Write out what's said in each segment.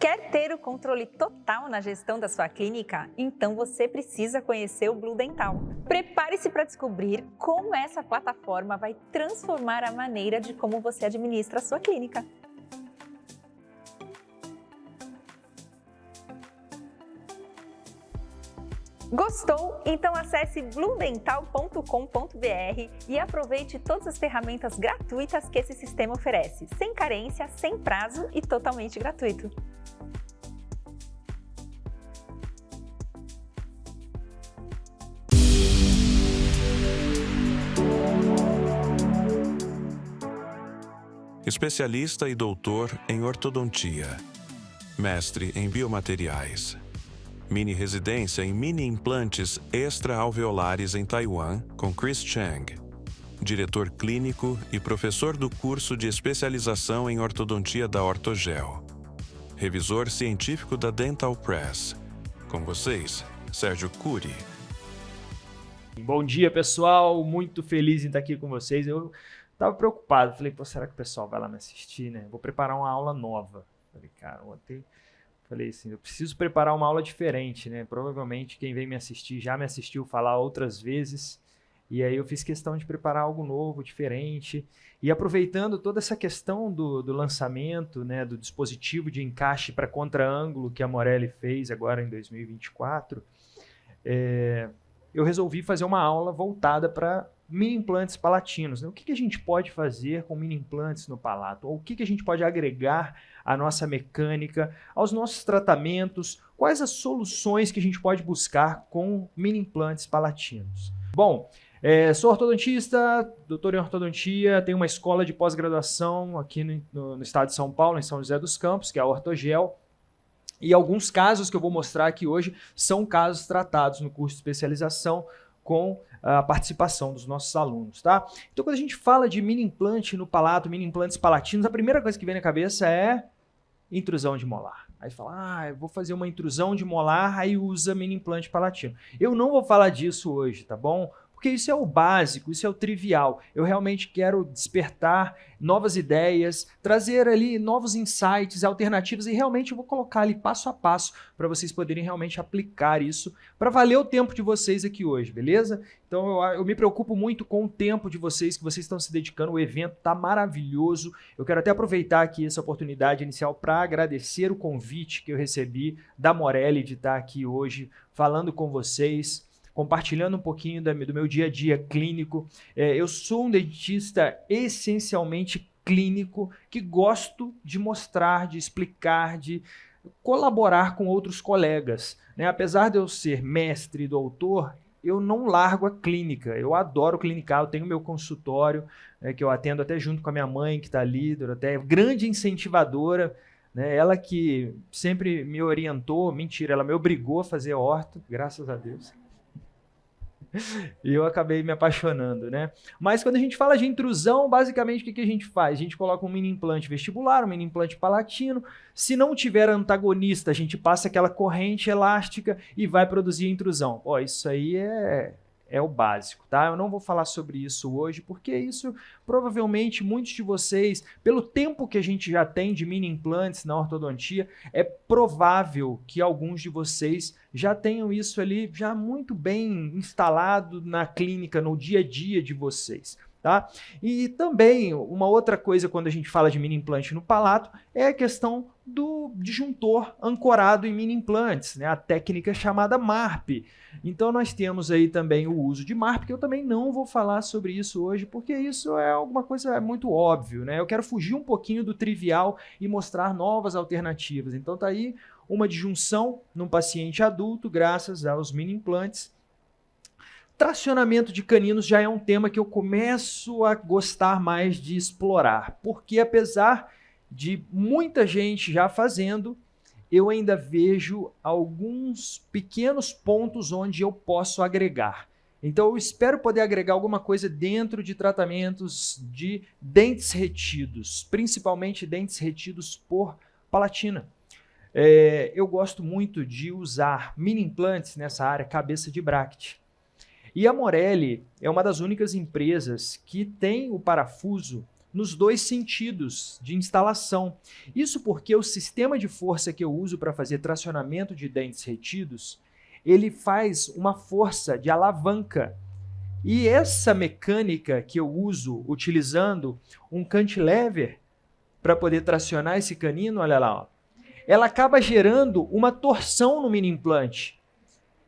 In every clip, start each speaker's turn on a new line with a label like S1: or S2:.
S1: Quer ter o controle total na gestão da sua clínica? Então você precisa conhecer o Blue Dental. Prepare-se para descobrir como essa plataforma vai transformar a maneira de como você administra a sua clínica. Gostou? Então acesse bluedental.com.br e aproveite todas as ferramentas gratuitas que esse sistema oferece, sem carência, sem prazo e totalmente gratuito.
S2: Especialista e doutor em ortodontia. Mestre em biomateriais. Mini residência em mini implantes extra-alveolares em Taiwan, com Chris Chang. Diretor clínico e professor do curso de especialização em ortodontia da Ortogel. Revisor científico da Dental Press. Com vocês, Sérgio Curi.
S3: Bom dia, pessoal. Muito feliz em estar aqui com vocês. Eu estava preocupado. Falei, pô, será que o pessoal vai lá me assistir, né? Vou preparar uma aula nova. Falei, cara, ontem... Falei assim, eu preciso preparar uma aula diferente, né? Provavelmente quem vem me assistir já me assistiu falar outras vezes. E aí eu fiz questão de preparar algo novo, diferente. E aproveitando toda essa questão do lançamento, né, do dispositivo de encaixe para contraângulo que a Morelli fez agora em 2024, eu resolvi fazer uma aula voltada para mini implantes palatinos, né? O que a gente pode fazer com mini implantes no palato? Ou o que a gente pode agregar à nossa mecânica, aos nossos tratamentos? Quais as soluções que a gente pode buscar com mini implantes palatinos? Bom, sou ortodontista, doutor em ortodontia, tenho uma escola de pós-graduação aqui no estado de São Paulo, em São José dos Campos, que é a Ortogel. E alguns casos que eu vou mostrar aqui hoje são casos tratados no curso de especialização com a participação dos nossos alunos, tá? Então, quando a gente fala de mini implante no palato, mini implantes palatinos, a primeira coisa que vem na cabeça é intrusão de molar. Aí fala, eu vou fazer uma intrusão de molar, aí usa mini implante palatino. Eu não vou falar disso hoje, tá bom? Porque isso é o básico, isso é o trivial. Eu realmente quero despertar novas ideias, trazer ali novos insights, alternativas, e realmente eu vou colocar ali passo a passo para vocês poderem realmente aplicar isso para valer o tempo de vocês aqui hoje, beleza? Então eu me preocupo muito com o tempo de vocês, que vocês estão se dedicando, o evento está maravilhoso. Eu quero até aproveitar aqui essa oportunidade inicial para agradecer o convite que eu recebi da Morelli de estar aqui hoje falando com vocês, compartilhando um pouquinho do meu dia a dia clínico. Eu sou um dentista essencialmente clínico que gosto de mostrar, de explicar, de colaborar com outros colegas, né? Apesar de eu ser mestre e doutor, eu não largo a clínica. Eu adoro clinicar, eu tenho meu consultório, que eu atendo até junto com a minha mãe, que está ali, até grande incentivadora, né? Ela que sempre me orientou, mentira, ela me obrigou a fazer orto, graças a Deus. E eu acabei me apaixonando, né? Mas quando a gente fala de intrusão, basicamente o que a gente faz? A gente coloca um mini implante vestibular, um mini implante palatino. Se não tiver antagonista, a gente passa aquela corrente elástica e vai produzir intrusão. Ó, isso aí é o básico, tá? Eu não vou falar sobre isso hoje, porque isso provavelmente muitos de vocês, pelo tempo que a gente já tem de mini implantes na ortodontia, é provável que alguns de vocês já tenham isso ali já muito bem instalado na clínica, no dia a dia de vocês, tá? E também uma outra coisa quando a gente fala de mini implante no palato é a questão do disjuntor ancorado em mini implantes, né? A técnica chamada MARP. Então nós temos aí também o uso de MARP, que eu também não vou falar sobre isso hoje, porque isso é alguma coisa muito óbvio, né? Eu quero fugir um pouquinho do trivial e mostrar novas alternativas. Então tá aí uma disjunção num paciente adulto, graças aos mini implantes. Tracionamento de caninos já é um tema que eu começo a gostar mais de explorar, porque apesar de muita gente já fazendo, eu ainda vejo alguns pequenos pontos onde eu posso agregar. Então eu espero poder agregar alguma coisa dentro de tratamentos de dentes retidos, principalmente dentes retidos por palatina. Eu gosto muito de usar mini implantes nessa área, cabeça de bracket. E a Morelli é uma das únicas empresas que tem o parafuso nos dois sentidos de instalação. Isso porque o sistema de força que eu uso para fazer tracionamento de dentes retidos, ele faz uma força de alavanca. E essa mecânica que eu uso utilizando um cantilever para poder tracionar esse canino, olha lá, ó, ela acaba gerando uma torção no mini implante.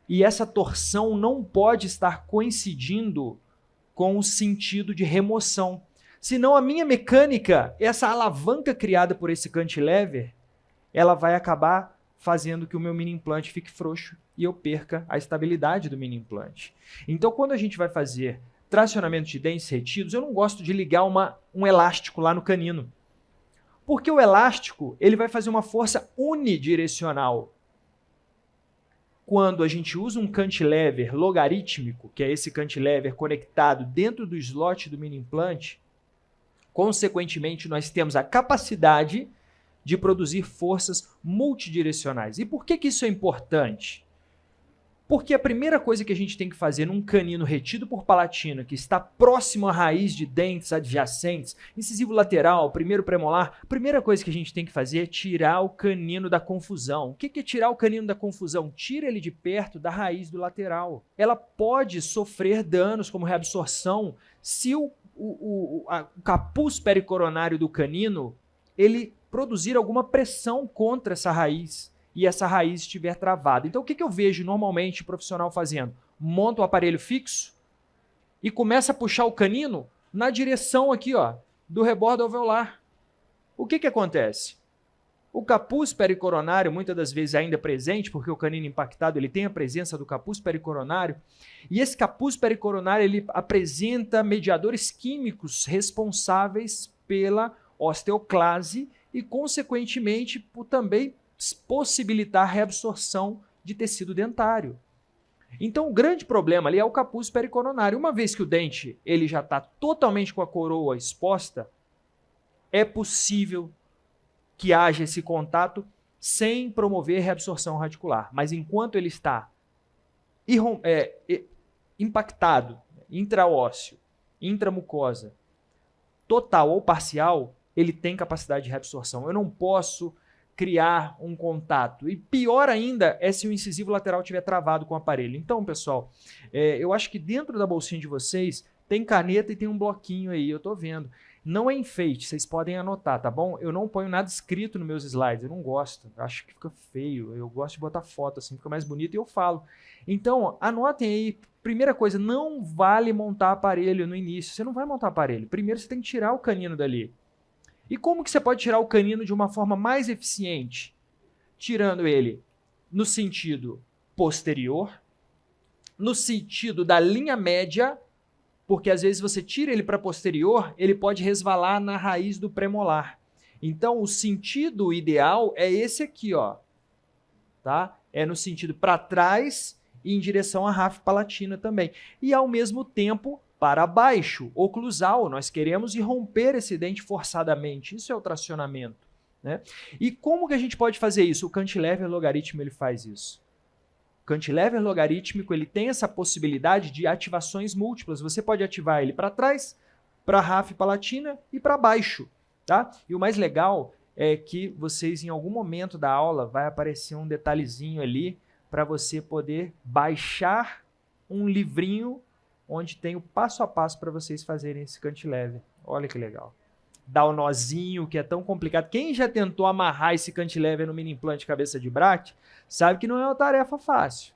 S3: E essa torção não pode estar coincidindo com o sentido de remoção. Senão a minha mecânica, essa alavanca criada por esse cantilever, ela vai acabar fazendo que o meu mini implante fique frouxo e eu perca a estabilidade do mini implante. Então, quando a gente vai fazer tracionamento de dentes retidos, eu não gosto de ligar um elástico lá no canino. Porque o elástico, ele vai fazer uma força unidirecional. Quando a gente usa um cantilever logarítmico, que é esse cantilever conectado dentro do slot do mini implante, consequentemente, nós temos a capacidade de produzir forças multidirecionais. E por que isso é importante? Porque a primeira coisa que a gente tem que fazer num canino retido por palatina, que está próximo à raiz de dentes adjacentes, incisivo lateral, primeiro premolar, a primeira coisa que a gente tem que fazer é tirar o canino da confusão. O que é tirar o canino da confusão? Tira ele de perto da raiz do lateral. Ela pode sofrer danos como reabsorção se o capuz pericoronário do canino ele produzir alguma pressão contra essa raiz e essa raiz estiver travada. Então, o que eu vejo normalmente o profissional fazendo? Monta o aparelho fixo e começa a puxar o canino na direção aqui, ó, do rebordo alveolar. O que acontece? O capuz pericoronário, muitas das vezes ainda presente, porque o canino impactado ele tem a presença do capuz pericoronário, e esse capuz pericoronário ele apresenta mediadores químicos responsáveis pela osteoclase e, consequentemente, por também possibilitar a reabsorção de tecido dentário. Então, o grande problema ali é o capuz pericoronário. Uma vez que o dente ele já está totalmente com a coroa exposta, é possível que haja esse contato sem promover reabsorção radicular. Mas enquanto ele está impactado, intraósseo, intramucosa, total ou parcial, ele tem capacidade de reabsorção. Eu não posso criar um contato. E pior ainda é se o incisivo lateral estiver travado com o aparelho. Então, pessoal, eu acho que dentro da bolsinha de vocês tem caneta e tem um bloquinho aí, eu estou vendo. Não é enfeite, vocês podem anotar, tá bom? Eu não ponho nada escrito nos meus slides, eu não gosto, acho que fica feio, eu gosto de botar foto assim, fica mais bonito e eu falo. Então, anotem aí, primeira coisa, não vale montar aparelho no início, você não vai montar aparelho, primeiro você tem que tirar o canino dali. E como que você pode tirar o canino de uma forma mais eficiente? Tirando ele no sentido posterior, no sentido da linha média, porque às vezes você tira ele para posterior, ele pode resvalar na raiz do premolar. Então, o sentido ideal é esse aqui, ó, tá? É no sentido para trás e em direção à ráfide palatina também. E, ao mesmo tempo, para baixo, oclusal. Nós queremos irromper esse dente forçadamente. Isso é o tracionamento, né? E como que a gente pode fazer isso? O cantilever logarítmico ele faz isso. O cantilever logarítmico ele tem essa possibilidade de ativações múltiplas. Você pode ativar ele para trás, para a ráfide palatina e para baixo, tá? E o mais legal é que vocês, em algum momento da aula, vai aparecer um detalhezinho ali para você poder baixar um livrinho onde tem o passo a passo para vocês fazerem esse cantilever. Olha que legal. Dá o nozinho, que é tão complicado. Quem já tentou amarrar esse cantilever no mini implante cabeça de braque, sabe que não é uma tarefa fácil.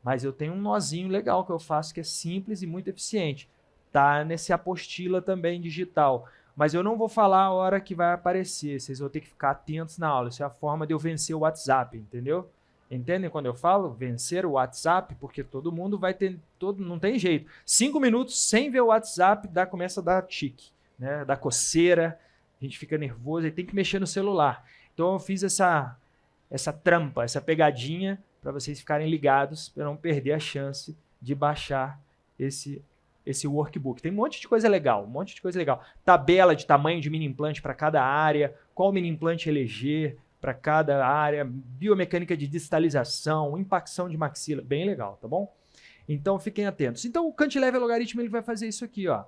S3: Mas eu tenho um nozinho legal que eu faço, que é simples e muito eficiente. Tá nesse apostila também digital. Mas eu não vou falar a hora que vai aparecer. Vocês vão ter que ficar atentos na aula. Isso é a forma de eu vencer o WhatsApp, entendeu? Entendem quando eu falo vencer o WhatsApp? Porque todo mundo vai ter, não tem jeito. 5 minutos sem ver o WhatsApp, começa a dar tique, né? Dá coceira, a gente fica nervoso e tem que mexer no celular. Então eu fiz essa trampa, essa pegadinha para vocês ficarem ligados, para não perder a chance de baixar esse workbook. Tem um monte de coisa legal, Tabela de tamanho de mini implante para cada área, qual mini implante eleger para cada área, biomecânica de distalização, impacção de maxila, bem legal, tá bom? Então fiquem atentos. Então o cantilever logarítmico ele vai fazer isso aqui, ó.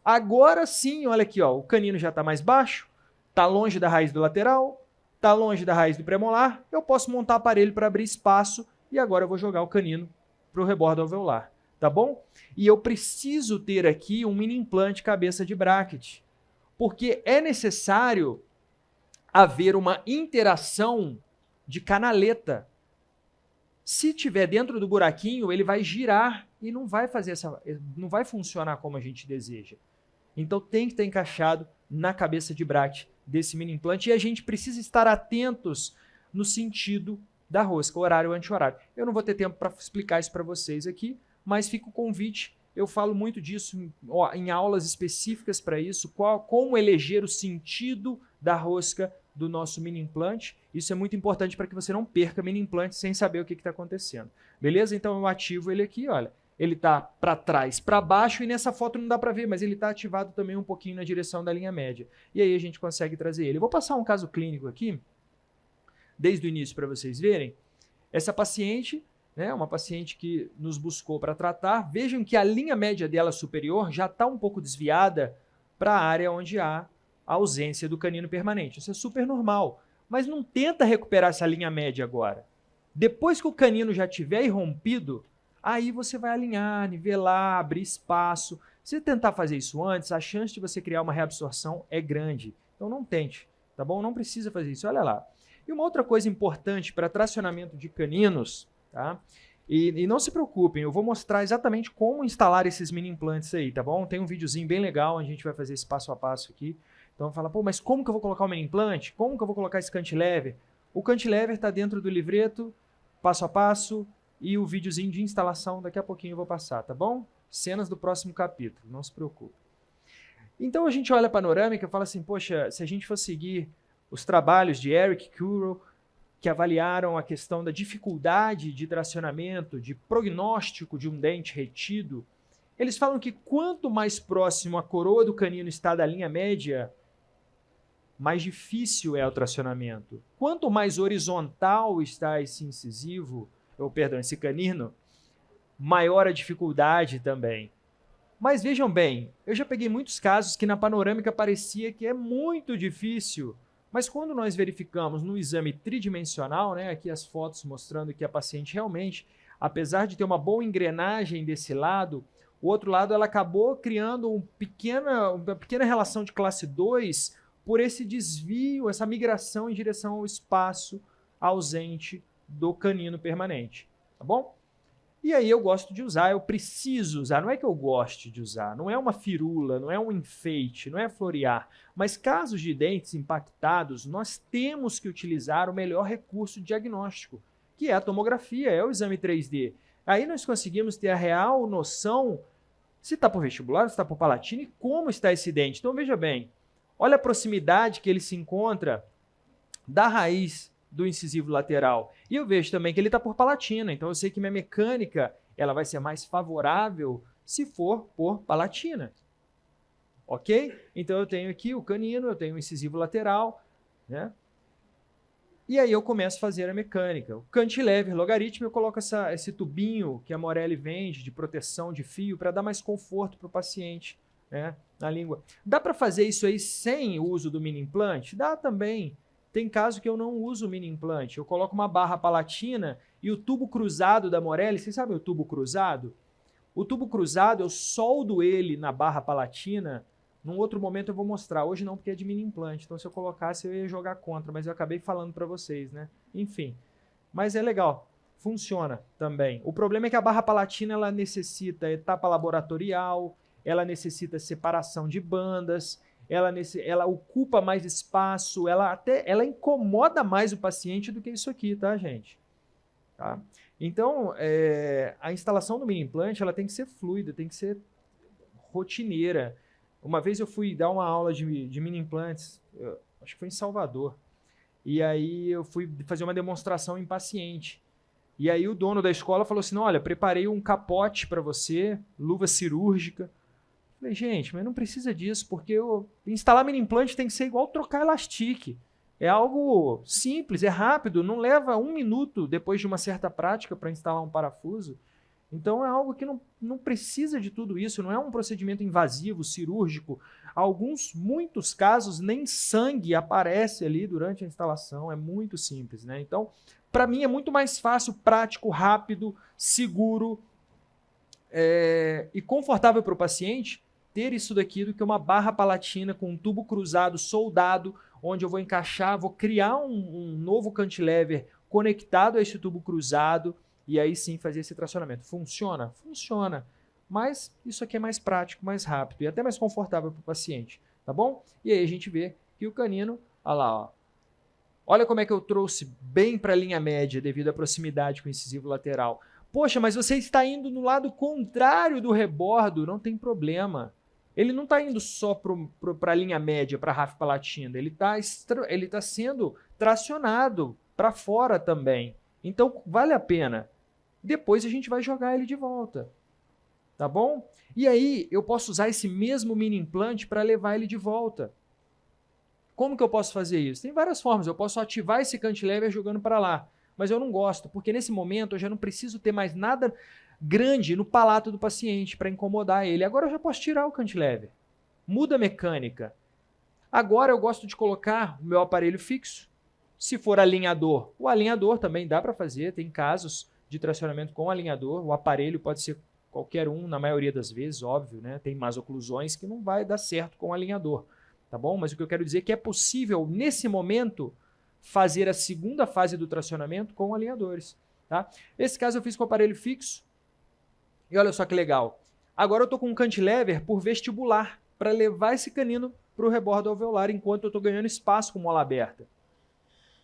S3: Agora sim, olha aqui, ó, o canino já está mais baixo, está longe da raiz do lateral, está longe da raiz do premolar, eu posso montar aparelho para abrir espaço e agora eu vou jogar o canino para o rebordo alveolar, tá bom? E eu preciso ter aqui um mini implante cabeça de bracket, porque é necessário haver uma interação de canaleta. Se tiver dentro do buraquinho, ele vai girar e não vai funcionar como a gente deseja. Então tem que estar encaixado na cabeça de bracket desse mini implante e a gente precisa estar atentos no sentido da rosca, horário e anti-horário. Eu não vou ter tempo para explicar isso para vocês aqui, mas fica o convite. Eu falo muito disso em aulas específicas para isso, como eleger o sentido da rosca do nosso mini implante. Isso é muito importante para que você não perca mini implante sem saber o que está acontecendo. Beleza? Então eu ativo ele aqui, olha. Ele está para trás, para baixo, e nessa foto não dá para ver, mas ele está ativado também um pouquinho na direção da linha média. E aí a gente consegue trazer ele. Eu vou passar um caso clínico aqui, desde o início para vocês verem. Essa paciente, né, uma paciente que nos buscou para tratar, vejam que a linha média dela superior já está um pouco desviada para a área onde há a ausência do canino permanente. Isso é super normal, mas não tenta recuperar essa linha média agora. Depois que o canino já tiver irrompido, aí você vai alinhar, nivelar, abrir espaço. Se tentar fazer isso antes, a chance de você criar uma reabsorção é grande. Então não tente, tá bom? Não precisa fazer isso, olha lá. E uma outra coisa importante para tracionamento de caninos, tá? E não se preocupem, eu vou mostrar exatamente como instalar esses mini implantes aí, tá bom? Tem um videozinho bem legal, onde a gente vai fazer esse passo a passo aqui. Então fala, pô, mas como que eu vou colocar o mini implante? Como que eu vou colocar esse cantilever? O cantilever está dentro do livreto, passo a passo, e o videozinho de instalação daqui a pouquinho eu vou passar, tá bom? Cenas do próximo capítulo, não se preocupe. Então a gente olha a panorâmica e fala assim, poxa, se a gente for seguir os trabalhos de Eric Currow, que avaliaram a questão da dificuldade de tracionamento, de prognóstico de um dente retido, eles falam que quanto mais próximo a coroa do canino está da linha média, mais difícil é o tracionamento. Quanto mais horizontal está esse incisivo, esse canino, maior a dificuldade também. Mas vejam bem, eu já peguei muitos casos que na panorâmica parecia que é muito difícil, mas quando nós verificamos no exame tridimensional, né, aqui as fotos mostrando que a paciente realmente, apesar de ter uma boa engrenagem desse lado, o outro lado ela acabou criando uma pequena relação de classe 2 por esse desvio, essa migração em direção ao espaço ausente do canino permanente, tá bom? E aí eu gosto de usar, eu preciso usar, não é que eu goste de usar, não é uma firula, não é um enfeite, não é florear, mas casos de dentes impactados, nós temos que utilizar o melhor recurso diagnóstico, que é a tomografia, é o exame 3D. Aí nós conseguimos ter a real noção se está por vestibular, se está por palatina e como está esse dente. Então veja bem, olha a proximidade que ele se encontra da raiz do incisivo lateral. E eu vejo também que ele está por palatina, então eu sei que minha mecânica ela vai ser mais favorável se for por palatina. Ok? Então eu tenho aqui o canino, eu tenho o incisivo lateral, né? E aí eu começo a fazer a mecânica. O cantilever logaritmo, eu coloco esse tubinho que a Morelli vende de proteção de fio para dar mais conforto para o paciente, né, na língua. Dá para fazer isso aí sem o uso do mini implante? Dá também. Tem caso que eu não uso o mini implante. Eu coloco uma barra palatina e o tubo cruzado da Morelli, vocês sabem o tubo cruzado? O tubo cruzado, eu soldo ele na barra palatina. Num outro momento eu vou mostrar. Hoje não, porque é de mini implante. Então, se eu colocasse, eu ia jogar contra. Mas eu acabei falando para vocês, né? Enfim. Mas é legal. Funciona também. O problema é que a barra palatina, ela necessita etapa laboratorial, ela necessita separação de bandas, ela ocupa mais espaço, ela incomoda mais o paciente do que isso aqui, tá, gente? Tá? Então, a instalação do mini implante, ela tem que ser fluida, tem que ser rotineira. Uma vez eu fui dar uma aula de mini implantes, acho que foi em Salvador, e aí eu fui fazer uma demonstração em paciente. E aí o dono da escola falou assim, olha, preparei um capote para você, luva cirúrgica. Falei, gente, mas não precisa disso, porque instalar mini implante tem que ser igual trocar elastique. É algo simples, é rápido, não leva 1 minuto depois de uma certa prática para instalar um parafuso. Então é algo que não precisa de tudo isso, não é um procedimento invasivo, cirúrgico. Muitos casos, nem sangue aparece ali durante a instalação, é muito simples, né? Então, para mim é muito mais fácil, prático, rápido, seguro e confortável para o paciente ter isso daqui do que uma barra palatina com um tubo cruzado, soldado, onde eu vou encaixar, vou criar um novo cantilever conectado a esse tubo cruzado, e aí sim fazer esse tracionamento. Funciona? Funciona. Mas isso aqui é mais prático, mais rápido e até mais confortável para o paciente, tá bom? E aí a gente vê que o canino, olha lá, ó. Olha como é que eu trouxe bem para a linha média devido à proximidade com o incisivo lateral. Poxa, mas você está indo no lado contrário do rebordo, não tem problema. Ele não está indo só para a linha média, para a ráfia palatina, ele tá sendo tracionado para fora também. Então, vale a pena. Depois a gente vai jogar ele de volta, tá bom? E aí, eu posso usar esse mesmo mini implante para levar ele de volta. Como que eu posso fazer isso? Tem várias formas. Eu posso ativar esse cantilever jogando para lá, mas eu não gosto, porque nesse momento eu já não preciso ter mais nada grande no palato do paciente para incomodar ele. Agora eu já posso tirar o cantilever. Muda a mecânica. Agora eu gosto de colocar o meu aparelho fixo. Se for alinhador, o alinhador também dá para fazer, tem casos de tracionamento com alinhador, o aparelho pode ser qualquer um, na maioria das vezes, óbvio, né? Tem mais oclusões que não vai dar certo com alinhador, tá bom? Mas o que eu quero dizer é que é possível, nesse momento, fazer a segunda fase do tracionamento com alinhadores, tá? Esse caso eu fiz com o aparelho fixo, e olha só que legal. Agora eu estou com um cantilever por vestibular, para levar esse canino para o rebordo alveolar, enquanto eu estou ganhando espaço com mola aberta.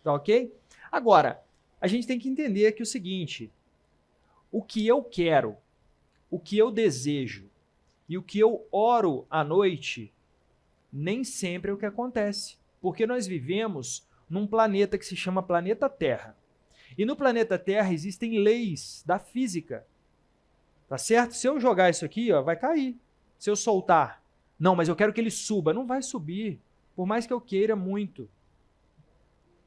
S3: Tá ok? Agora, a gente tem que entender aqui o seguinte, o que eu quero, o que eu desejo e o que eu oro à noite, nem sempre é o que acontece. Porque nós vivemos num planeta que se chama planeta Terra. E no planeta Terra existem leis da física. Tá certo? Se eu jogar isso aqui, ó, vai cair. Se eu soltar, não, mas eu quero que ele suba. Não vai subir, por mais que eu queira muito.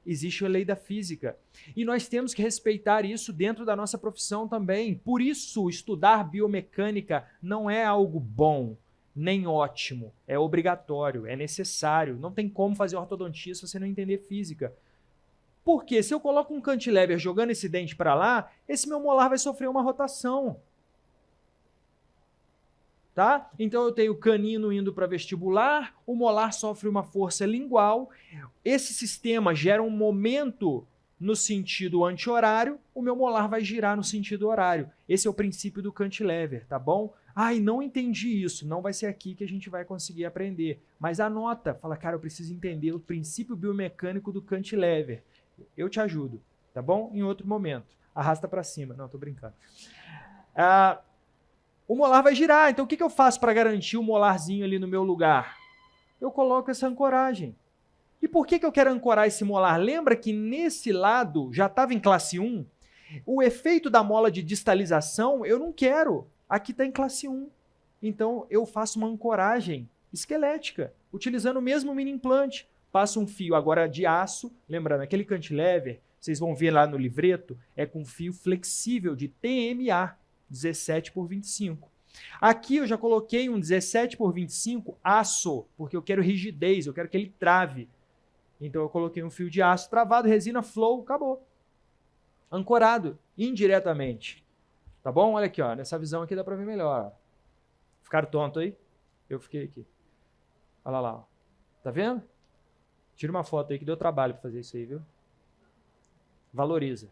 S3: Existe a lei da física. E nós temos que respeitar isso dentro da nossa profissão também. Por isso, estudar biomecânica não é algo bom, nem ótimo. É obrigatório, é necessário. Não tem como fazer ortodontia se você não entender física. Porque se eu coloco um cantilever jogando esse dente para lá, esse meu molar vai sofrer uma rotação. Tá? Então eu tenho o canino indo para vestibular, o molar sofre uma força lingual, esse sistema gera um momento no sentido anti-horário, o meu molar vai girar no sentido horário. Esse é o princípio do cantilever, tá bom? Ai, não entendi isso, não vai ser aqui que a gente vai conseguir aprender. Mas anota, fala, cara, eu preciso entender o princípio biomecânico do cantilever. Eu te ajudo, tá bom? Em outro momento. Arrasta para cima. Não, tô brincando. O molar vai girar, então o que eu faço para garantir o molarzinho ali no meu lugar? Eu coloco essa ancoragem. E por que eu quero ancorar esse molar? Lembra que nesse lado já estava em classe 1? O efeito da mola de distalização eu não quero. Aqui está em classe 1. Então eu faço uma ancoragem esquelética, utilizando o mesmo mini implante. Passo um fio agora de aço, lembrando, aquele cantilever, vocês vão ver lá no livreto, é com fio flexível de TMA. 17 por 25. Aqui eu já coloquei um 17 por 25 aço, porque eu quero rigidez, eu quero que ele trave. Então eu coloquei um fio de aço travado, resina flow, acabou. Ancorado indiretamente. Tá bom? Olha aqui, ó, nessa visão aqui dá para ver melhor. Ficaram tonto aí? Eu fiquei aqui. Olha lá, ó. Tá vendo? Tira uma foto aí que deu trabalho para fazer isso aí, viu? Valoriza.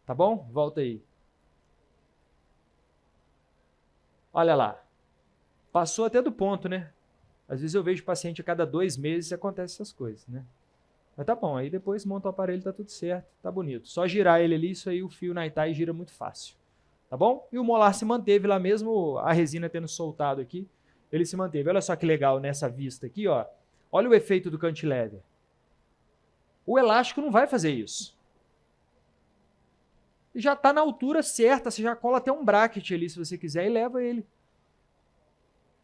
S3: Tá bom? Volta aí. Olha lá. Passou até do ponto, né? Às vezes eu vejo paciente a cada 2 meses e acontece essas coisas, né? Mas tá bom, aí depois monta o aparelho, tá tudo certo, tá bonito. Só girar ele ali, isso aí o fio Naitai gira muito fácil. Tá bom? E o molar se manteve lá mesmo, a resina tendo soltado aqui, ele se manteve. Olha só que legal nessa vista aqui, ó. Olha o efeito do cantilever. O elástico não vai fazer isso. E já está na altura certa, você já cola até um bracket ali, se você quiser, e leva ele.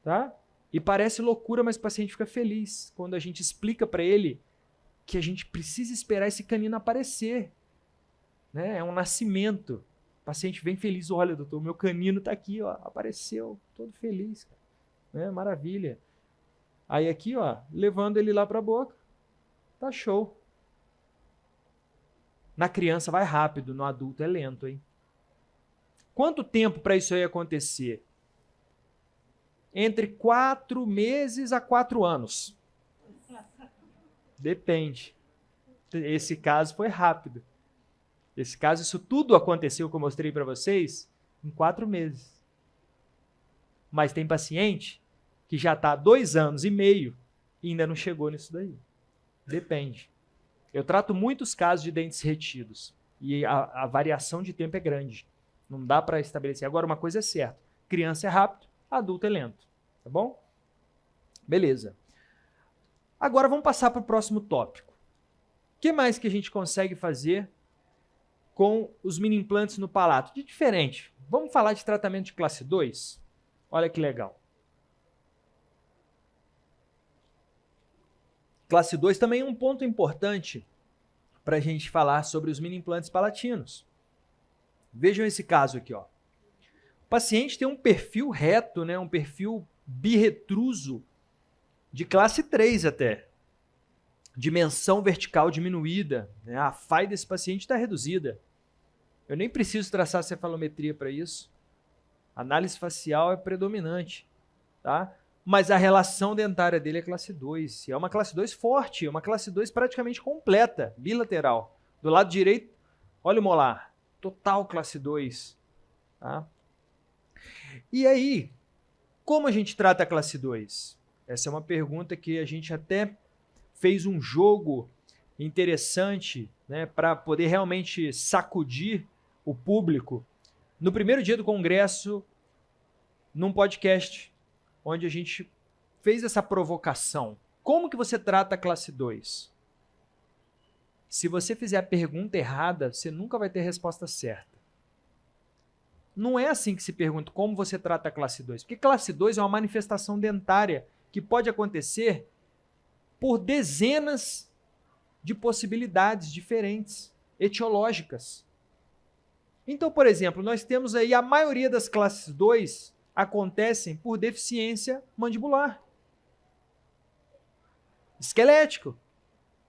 S3: Tá? E parece loucura, mas o paciente fica feliz quando a gente explica para ele que a gente precisa esperar esse canino aparecer. Né? É um nascimento. O paciente vem feliz, olha, doutor, meu canino está aqui, ó, apareceu, todo feliz, cara. Maravilha. Aí aqui, ó, levando ele lá para a boca, tá show. Na criança vai rápido, no adulto é lento, hein? Quanto tempo para isso aí acontecer? Entre 4 meses a 4 anos. Depende. Esse caso foi rápido. Esse caso, isso tudo aconteceu, que eu mostrei para vocês, em 4 meses. Mas tem paciente que já está há 2 anos e meio e ainda não chegou nisso daí. Depende. Eu trato muitos casos de dentes retidos e a variação de tempo é grande. Não dá para estabelecer. Agora, uma coisa é certa. Criança é rápido, adulto é lento. Tá bom? Beleza. Agora vamos passar para o próximo tópico. O que mais que a gente consegue fazer com os mini implantes no palato? De diferente. Vamos falar de tratamento de classe 2? Olha que legal. Classe 2 também é um ponto importante para a gente falar sobre os mini implantes palatinos. Vejam esse caso aqui, ó. O paciente tem um perfil reto, né, um perfil birretruso de classe 3 até. Dimensão vertical diminuída, né? A FAI desse paciente está reduzida. Eu nem preciso traçar cefalometria para isso. A análise facial é predominante, tá? Mas a relação dentária dele é classe 2. É uma classe 2 forte, é uma classe 2 praticamente completa, bilateral. Do lado direito, olha o molar, total classe 2. Tá? E aí, como a gente trata a classe 2? Essa é uma pergunta que a gente até fez um jogo interessante, né, para poder realmente sacudir o público. No primeiro dia do congresso, num podcast, onde a gente fez essa provocação. Como que você trata a classe 2? Se você fizer a pergunta errada, você nunca vai ter a resposta certa. Não é assim que se pergunta como você trata a classe 2, porque classe 2 é uma manifestação dentária que pode acontecer por dezenas de possibilidades diferentes, etiológicas. Então, por exemplo, nós temos aí a maioria das classes 2 acontecem por deficiência mandibular. Esquelético.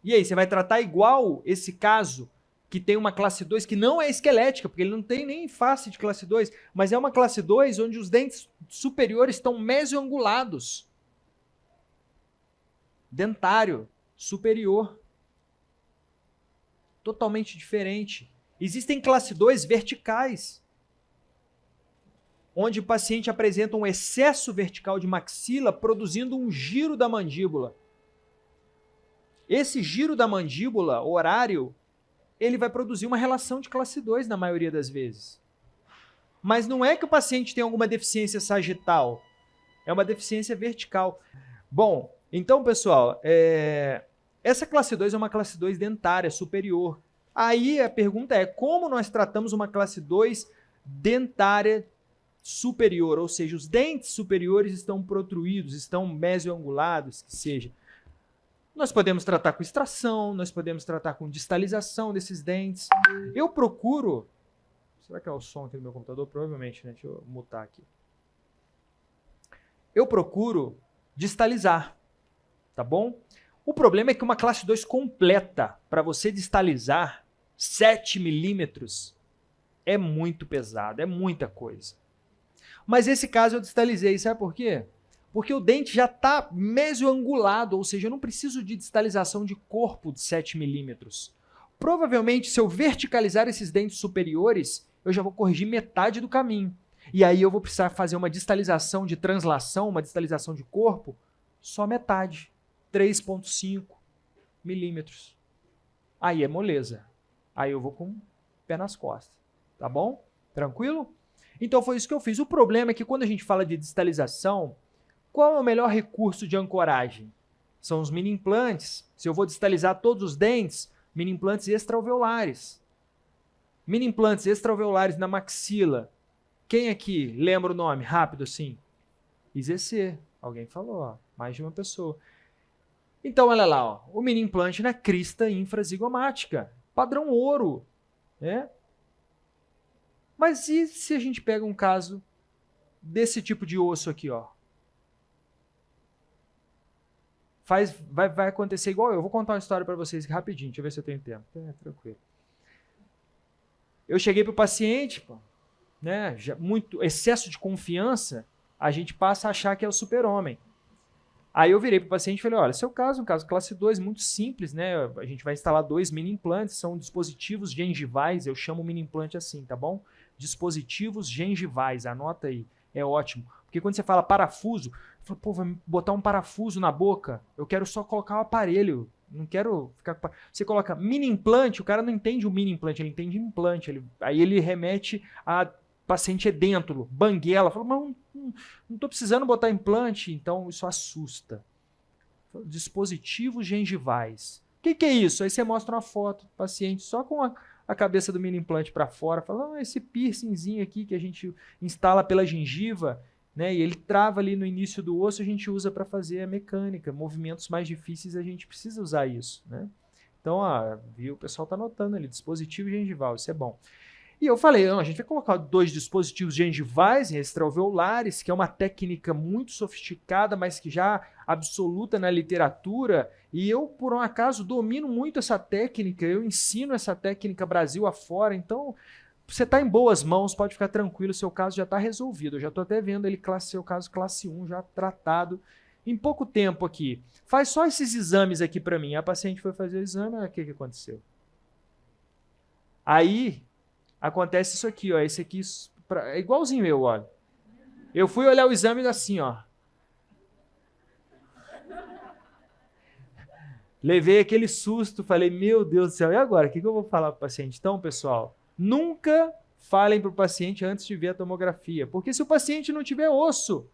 S3: E aí, você vai tratar igual esse caso que tem uma classe 2 que não é esquelética, porque ele não tem nem face de classe 2, mas é uma classe 2 onde os dentes superiores estão mesioangulados. Dentário superior. Totalmente diferente. Existem classe 2 verticais, onde o paciente apresenta um excesso vertical de maxila, produzindo um giro da mandíbula. Esse giro da mandíbula, horário, ele vai produzir uma relação de classe 2 na maioria das vezes. Mas não é que o paciente tem alguma deficiência sagital, é uma deficiência vertical. Bom, então, pessoal, essa classe 2 é uma classe 2 dentária superior. Aí a pergunta é, como nós tratamos uma classe 2 dentária superior? Ou seja, os dentes superiores estão protruídos, estão mesioangulados, que seja. Nós podemos tratar com extração, nós podemos tratar com distalização desses dentes. Eu procuro... Será que é o som aqui do meu computador? Provavelmente, né? Deixa eu mutar aqui. Eu procuro distalizar, tá bom? O problema é que uma classe 2 completa, para você distalizar 7 milímetros, é muito pesado, é muita coisa. Mas esse caso eu distalizei, sabe por quê? Porque o dente já está mesioangulado, ou seja, eu não preciso de distalização de corpo de 7 milímetros. Provavelmente, se eu verticalizar esses dentes superiores, eu já vou corrigir metade do caminho. E aí eu vou precisar fazer uma distalização de translação, uma distalização de corpo, só metade, 3,5 milímetros. Aí é moleza. Aí eu vou com o pé nas costas. Tá bom? Tranquilo? Então foi isso que eu fiz. O problema é que quando a gente fala de distalização, qual é o melhor recurso de ancoragem? São os mini implantes. Se eu vou distalizar todos os dentes, mini implantes extraalveolares. Mini implantes extraalveolares na maxila. Quem aqui lembra o nome? Rápido assim. IZC. Alguém falou, ó. Mais de uma pessoa. Então, olha lá, ó. O mini implante na crista infrazigomática. Padrão ouro. Né? Mas e se a gente pega um caso desse tipo de osso aqui, ó? Vai acontecer igual eu. Vou contar uma história para vocês rapidinho. Deixa eu ver se eu tenho tempo. Tranquilo. Eu cheguei para o paciente, pô, né? Muito excesso de confiança, a gente passa a achar que é o super-homem. Aí eu virei para o paciente e falei, olha, seu caso é um caso classe 2, muito simples, né? A gente vai instalar 2 mini implantes, são dispositivos gengivais, eu chamo mini implante assim, tá bom? Dispositivos gengivais, anota aí, é ótimo. Porque quando você fala parafuso, eu falo, pô, vai botar um parafuso na boca, eu quero só colocar o aparelho, não quero ficar... Você coloca mini implante, o cara não entende o mini implante, ele entende implante, aí ele remete a paciente edêntulo, banguela, fala, mas não estou precisando botar implante, então isso assusta. Dispositivos gengivais. O que é isso? Aí você mostra uma foto do paciente só com a cabeça do mini implante para fora, fala, esse piercingzinho aqui que a gente instala pela gengiva, né, e ele trava ali no início do osso, a gente usa para fazer a mecânica, movimentos mais difíceis a gente precisa usar isso, né? Então, viu, o pessoal está anotando ali, dispositivo gengival, isso é bom. E eu falei, não, a gente vai colocar 2 dispositivos gengivais extraalveolares, que é uma técnica muito sofisticada, mas que já absoluta na literatura, e eu, por um acaso, domino muito essa técnica, eu ensino essa técnica Brasil afora, então você está em boas mãos, pode ficar tranquilo, seu caso já está resolvido, eu já estou até vendo ele, seu caso classe 1, já tratado em pouco tempo aqui. Faz só esses exames aqui para mim. A paciente foi fazer o exame, o que aconteceu? Aí... acontece isso aqui, ó. Esse aqui é igualzinho eu, olha. Eu fui olhar o exame assim, ó. Levei aquele susto, falei, meu Deus do céu, e agora? O que eu vou falar para o paciente? Então, pessoal, nunca falem para o paciente antes de ver a tomografia, porque se o paciente não tiver osso,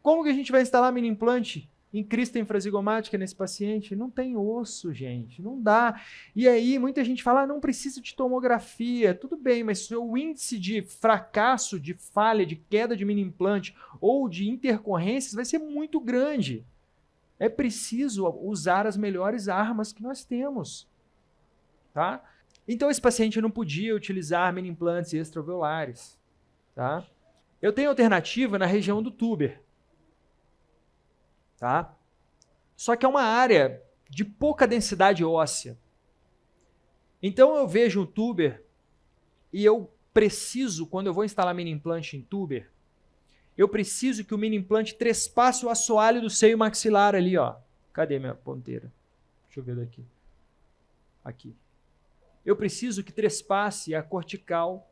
S3: como que a gente vai instalar mini implante em crista infrazigomática nesse paciente? Não tem osso, gente, não dá. E aí muita gente fala, não precisa de tomografia, tudo bem, mas o índice de fracasso, de falha, de queda de mini implante ou de intercorrências vai ser muito grande. É preciso usar as melhores armas que nós temos, tá? Então esse paciente não podia utilizar mini implantes extraalveolares, tá? Eu tenho alternativa na região do túber, tá? Só que é uma área de pouca densidade óssea. Então eu vejo um túber e eu preciso, quando eu vou instalar mini implante em túber, eu preciso que o mini implante trespasse o assoalho do seio maxilar ali, ó. Cadê minha ponteira? Deixa eu ver daqui. Aqui. Eu preciso que trespasse a cortical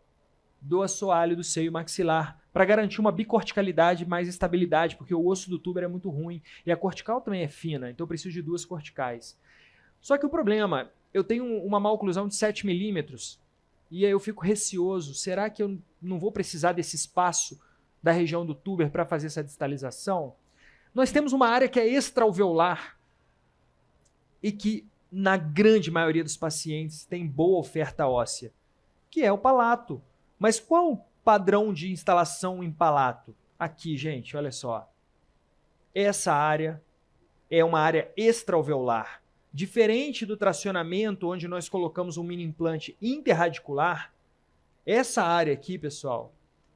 S3: do assoalho do seio maxilar para garantir uma bicorticalidade, mais estabilidade, porque o osso do túber é muito ruim e a cortical também é fina, então eu preciso de 2 corticais. Só que o problema, eu tenho uma maloclusão de 7 milímetros e aí eu fico receoso, será que eu não vou precisar desse espaço da região do túber para fazer essa distalização? Nós temos uma área que é extraalveolar e que na grande maioria dos pacientes tem boa oferta óssea, que é o palato. Mas qual o padrão de instalação em palato? Aqui, gente, olha só. Essa área é uma área extraalveolar. Diferente do tracionamento, onde nós colocamos um mini implante interradicular, essa área aqui, pessoal,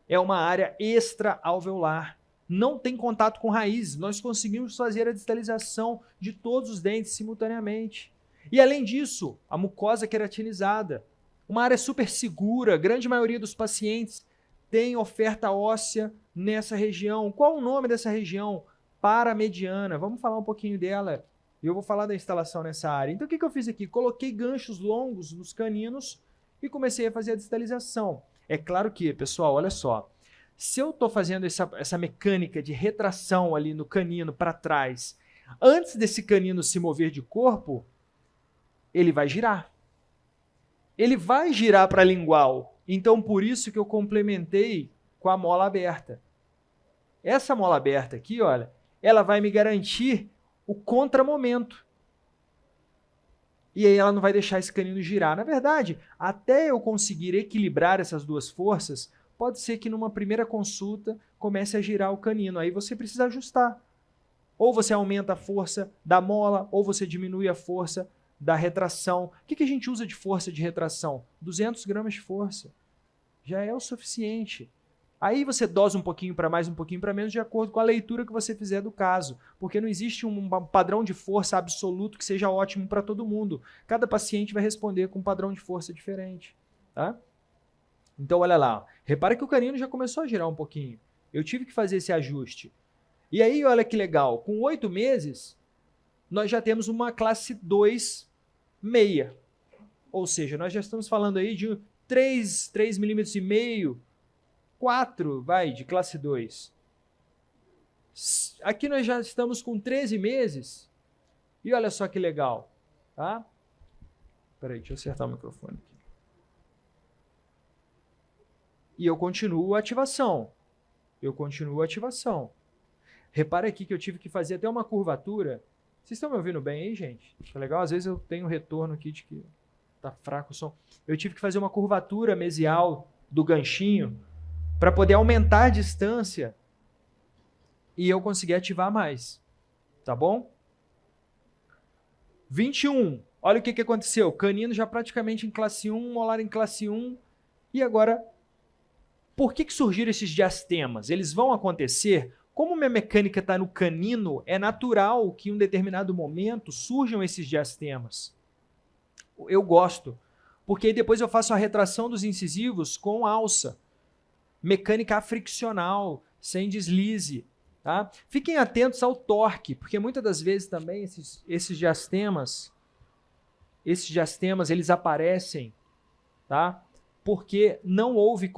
S3: é uma área extraalveolar. Não tem contato com raízes. Nós conseguimos fazer a distalização de todos os dentes simultaneamente. E além disso, a mucosa queratinizada. Uma área super segura, a grande maioria dos pacientes tem oferta óssea nessa região. Qual o nome dessa região? Paramediana. Vamos falar um pouquinho dela. E eu vou falar da instalação nessa área. Então o que eu fiz aqui? Coloquei ganchos longos nos caninos e comecei a fazer a distalização. É claro que, pessoal, olha só. Se eu estou fazendo essa mecânica de retração ali no canino para trás, antes desse canino se mover de corpo, ele vai girar. Ele vai girar para a lingual. Então, por isso que eu complementei com a mola aberta. Essa mola aberta aqui, olha, ela vai me garantir o contramomento. E aí ela não vai deixar esse canino girar. Na verdade, até eu conseguir equilibrar essas duas forças, pode ser que numa primeira consulta comece a girar o canino. Aí você precisa ajustar. Ou você aumenta a força da mola, ou você diminui a força da retração. O que a gente usa de força de retração? 200 gramas de força. Já é o suficiente. Aí você dosa um pouquinho para mais, um pouquinho para menos, de acordo com a leitura que você fizer do caso. Porque não existe um padrão de força absoluto que seja ótimo para todo mundo. Cada paciente vai responder com um padrão de força diferente. Tá? Então, olha lá. Repara que o canino já começou a girar um pouquinho. Eu tive que fazer esse ajuste. E aí, olha que legal. Com 8 meses, nós já temos uma classe 2 meia. Ou seja, nós já estamos falando aí de 3,5 mm, 4, vai, de classe 2. Aqui nós já estamos com 13 meses. E olha só que legal. Tá? Espera aí, deixa eu acertar o microfone aqui. E eu continuo a ativação. Repara aqui que eu tive que fazer até uma curvatura. Vocês estão me ouvindo bem aí, gente? Tá legal? Às vezes eu tenho retorno aqui de que tá fraco o som. Eu tive que fazer uma curvatura mesial do ganchinho para poder aumentar a distância e eu conseguir ativar mais. Tá bom? 21. Olha o que aconteceu. Canino já praticamente em classe 1, molar em classe 1. E agora, por que surgiram esses diastemas? Eles vão acontecer. Como minha mecânica está no canino, é natural que em um determinado momento surjam esses diastemas. Eu gosto, porque aí depois eu faço a retração dos incisivos com alça. Mecânica friccional, sem deslize. Tá? Fiquem atentos ao torque, porque muitas das vezes também esses diastemas eles aparecem, tá? Porque não houve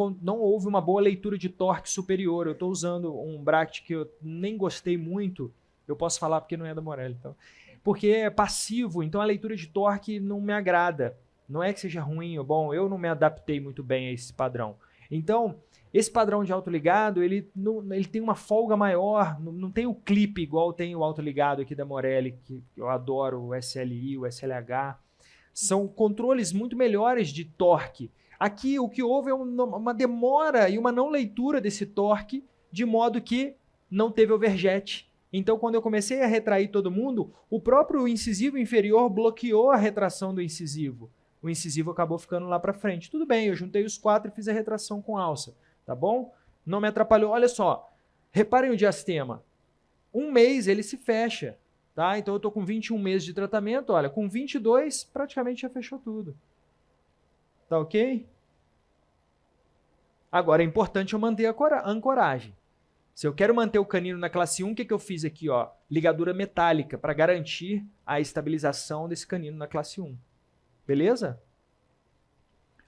S3: uma boa leitura de torque superior. Eu estou usando um bracket que eu nem gostei muito, eu posso falar porque não é da Morelli, então. Porque é passivo, então a leitura de torque não me agrada. Não é que seja ruim ou bom, eu não me adaptei muito bem a esse padrão. Então, esse padrão de autoligado, ele tem uma folga maior, não tem o clipe igual tem o autoligado aqui da Morelli, que eu adoro, o SLI, o SLH. São controles muito melhores de torque. Aqui o que houve é uma demora e uma não leitura desse torque, de modo que não teve overjet. Então, quando eu comecei a retrair todo mundo, o próprio incisivo inferior bloqueou a retração do incisivo. O incisivo acabou ficando lá para frente. Tudo bem, eu juntei os 4 e fiz a retração com alça. Tá bom? Não me atrapalhou. Olha só, reparem o diastema. 1 mês ele se fecha. Tá? Então, eu estou com 21 meses de tratamento. Olha, com 22, praticamente já fechou tudo. Tá ok? Agora, é importante eu manter a ancoragem. Se eu quero manter o canino na classe 1, o que eu fiz aqui? Ó? Ligadura metálica, para garantir a estabilização desse canino na classe 1. Beleza?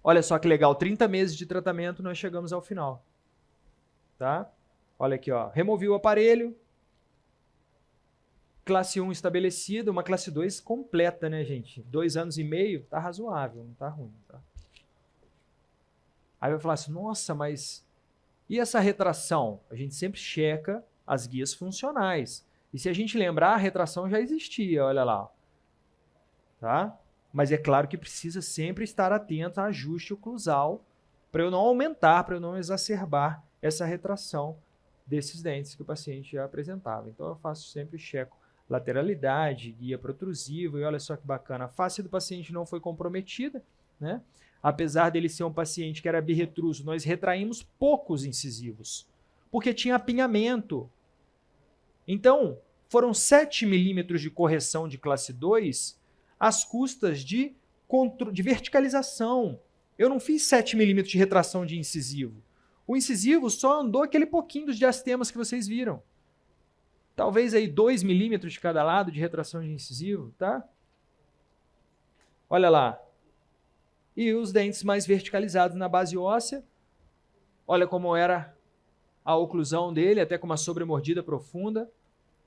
S3: Olha só que legal, 30 meses de tratamento, nós chegamos ao final. Tá? Olha aqui, ó. Removi o aparelho. Classe 1 estabelecida, uma classe 2 completa, né, gente? 2 anos e meio, tá razoável, não tá ruim, tá? Aí vai falar assim, nossa, mas e essa retração? A gente sempre checa as guias funcionais. E se a gente lembrar, a retração já existia, olha lá. Tá? Mas é claro que precisa sempre estar atento a ajuste oclusal para eu não aumentar, para eu não exacerbar essa retração desses dentes que o paciente já apresentava. Então eu faço sempre checo lateralidade, guia protrusiva, e olha só que bacana, a face do paciente não foi comprometida, né? Apesar dele ser um paciente que era birretruso, nós retraímos poucos incisivos, porque tinha apinhamento. Então, foram 7 milímetros de correção de classe 2 às custas de verticalização. Eu não fiz 7 milímetros de retração de incisivo. O incisivo só andou aquele pouquinho dos diastemas que vocês viram. Talvez aí 2 milímetros de cada lado de retração de incisivo, tá? Olha lá. E os dentes mais verticalizados na base óssea. Olha como era a oclusão dele, até com uma sobremordida profunda.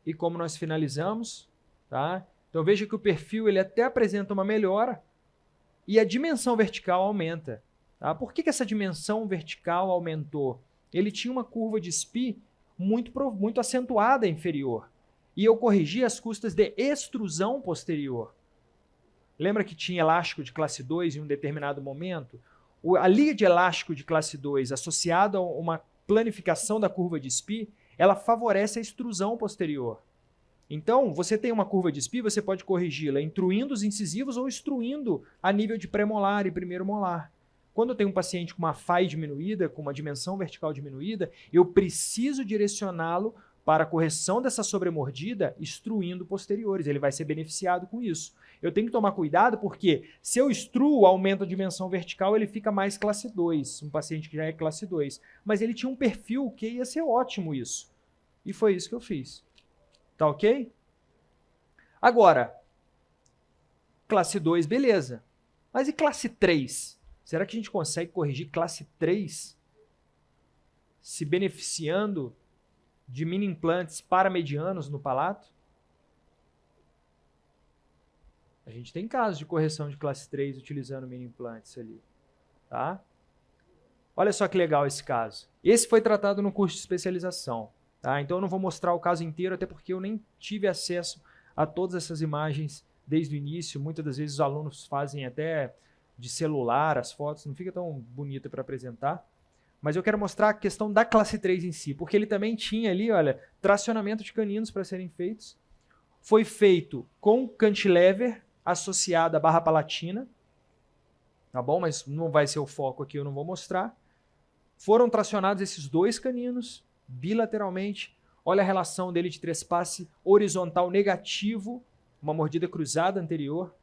S3: E como nós finalizamos, tá? Então veja que o perfil ele até apresenta uma melhora e a dimensão vertical aumenta. Tá? Por que essa dimensão vertical aumentou? Ele tinha uma curva de SPI muito acentuada inferior. E eu corrigi as custas de extrusão posterior. Lembra que tinha elástico de classe 2 em um determinado momento? A liga de elástico de classe 2 associada a uma planificação da curva de SPI, ela favorece a extrusão posterior. Então, você tem uma curva de SPI, você pode corrigi-la intruindo os incisivos ou extruindo a nível de pré-molar e primeiro molar. quando eu tenho um paciente com uma FAI diminuída, com uma dimensão vertical diminuída, eu preciso direcioná-lo para a correção dessa sobremordida, instruindo posteriores. Ele vai ser beneficiado com isso. Eu tenho que tomar cuidado porque se eu instruo, aumento a dimensão vertical, ele fica mais classe 2, um paciente que já é classe 2. Mas ele tinha um perfil que ia ser ótimo isso. E foi isso que eu fiz. Tá ok? Agora, classe 2, beleza. Mas e classe 3? Será que a gente consegue corrigir classe 3 se beneficiando de mini implantes paramedianos no palato? A gente tem casos de correção de classe 3 utilizando mini implantes ali. Tá? Olha só que legal esse caso. Esse foi tratado no curso de especialização. Tá? Então eu não vou mostrar o caso inteiro, até porque eu nem tive acesso a todas essas imagens desde o início. Muitas das vezes os alunos fazem até de celular as fotos, não fica tão bonita para apresentar. Mas eu quero mostrar a questão da classe 3 em si, porque ele também tinha ali, olha, tracionamento de caninos para serem feitos. Foi feito com cantilever associado à barra palatina, tá bom? Mas não vai ser o foco aqui, eu não vou mostrar. Foram tracionados esses 2 caninos bilateralmente. Olha a relação dele de trespasse horizontal negativo, uma mordida cruzada anterior.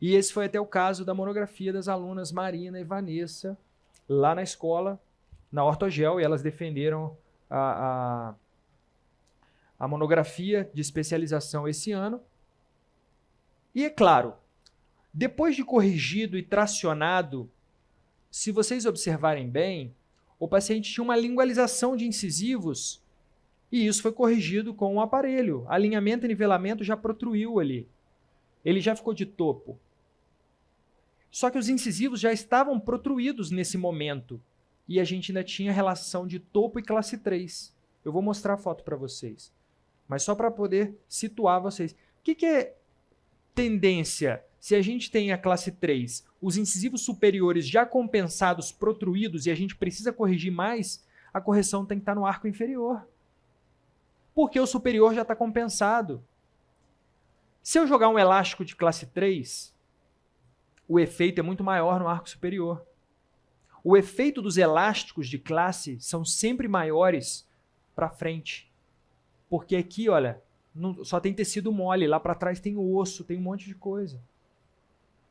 S3: E esse foi até o caso da monografia das alunas Marina e Vanessa, lá na escola, na Ortogel, e elas defenderam a monografia de especialização esse ano. E é claro, depois de corrigido e tracionado, se vocês observarem bem, o paciente tinha uma lingualização de incisivos e isso foi corrigido com o aparelho. Alinhamento e nivelamento já protruiu ali. Ele já ficou de topo. Só que os incisivos já estavam protruídos nesse momento. E a gente ainda tinha relação de topo e classe 3. Eu vou mostrar a foto para vocês. Mas só para poder situar vocês. O que é tendência? Se a gente tem a classe 3, os incisivos superiores já compensados, protruídos, e a gente precisa corrigir mais, a correção tem que estar no arco inferior. Porque o superior já está compensado. Se eu jogar um elástico de classe 3, o efeito é muito maior no arco superior. O efeito dos elásticos de classe são sempre maiores para frente. Porque aqui, olha, só tem tecido mole, lá para trás tem osso, tem um monte de coisa.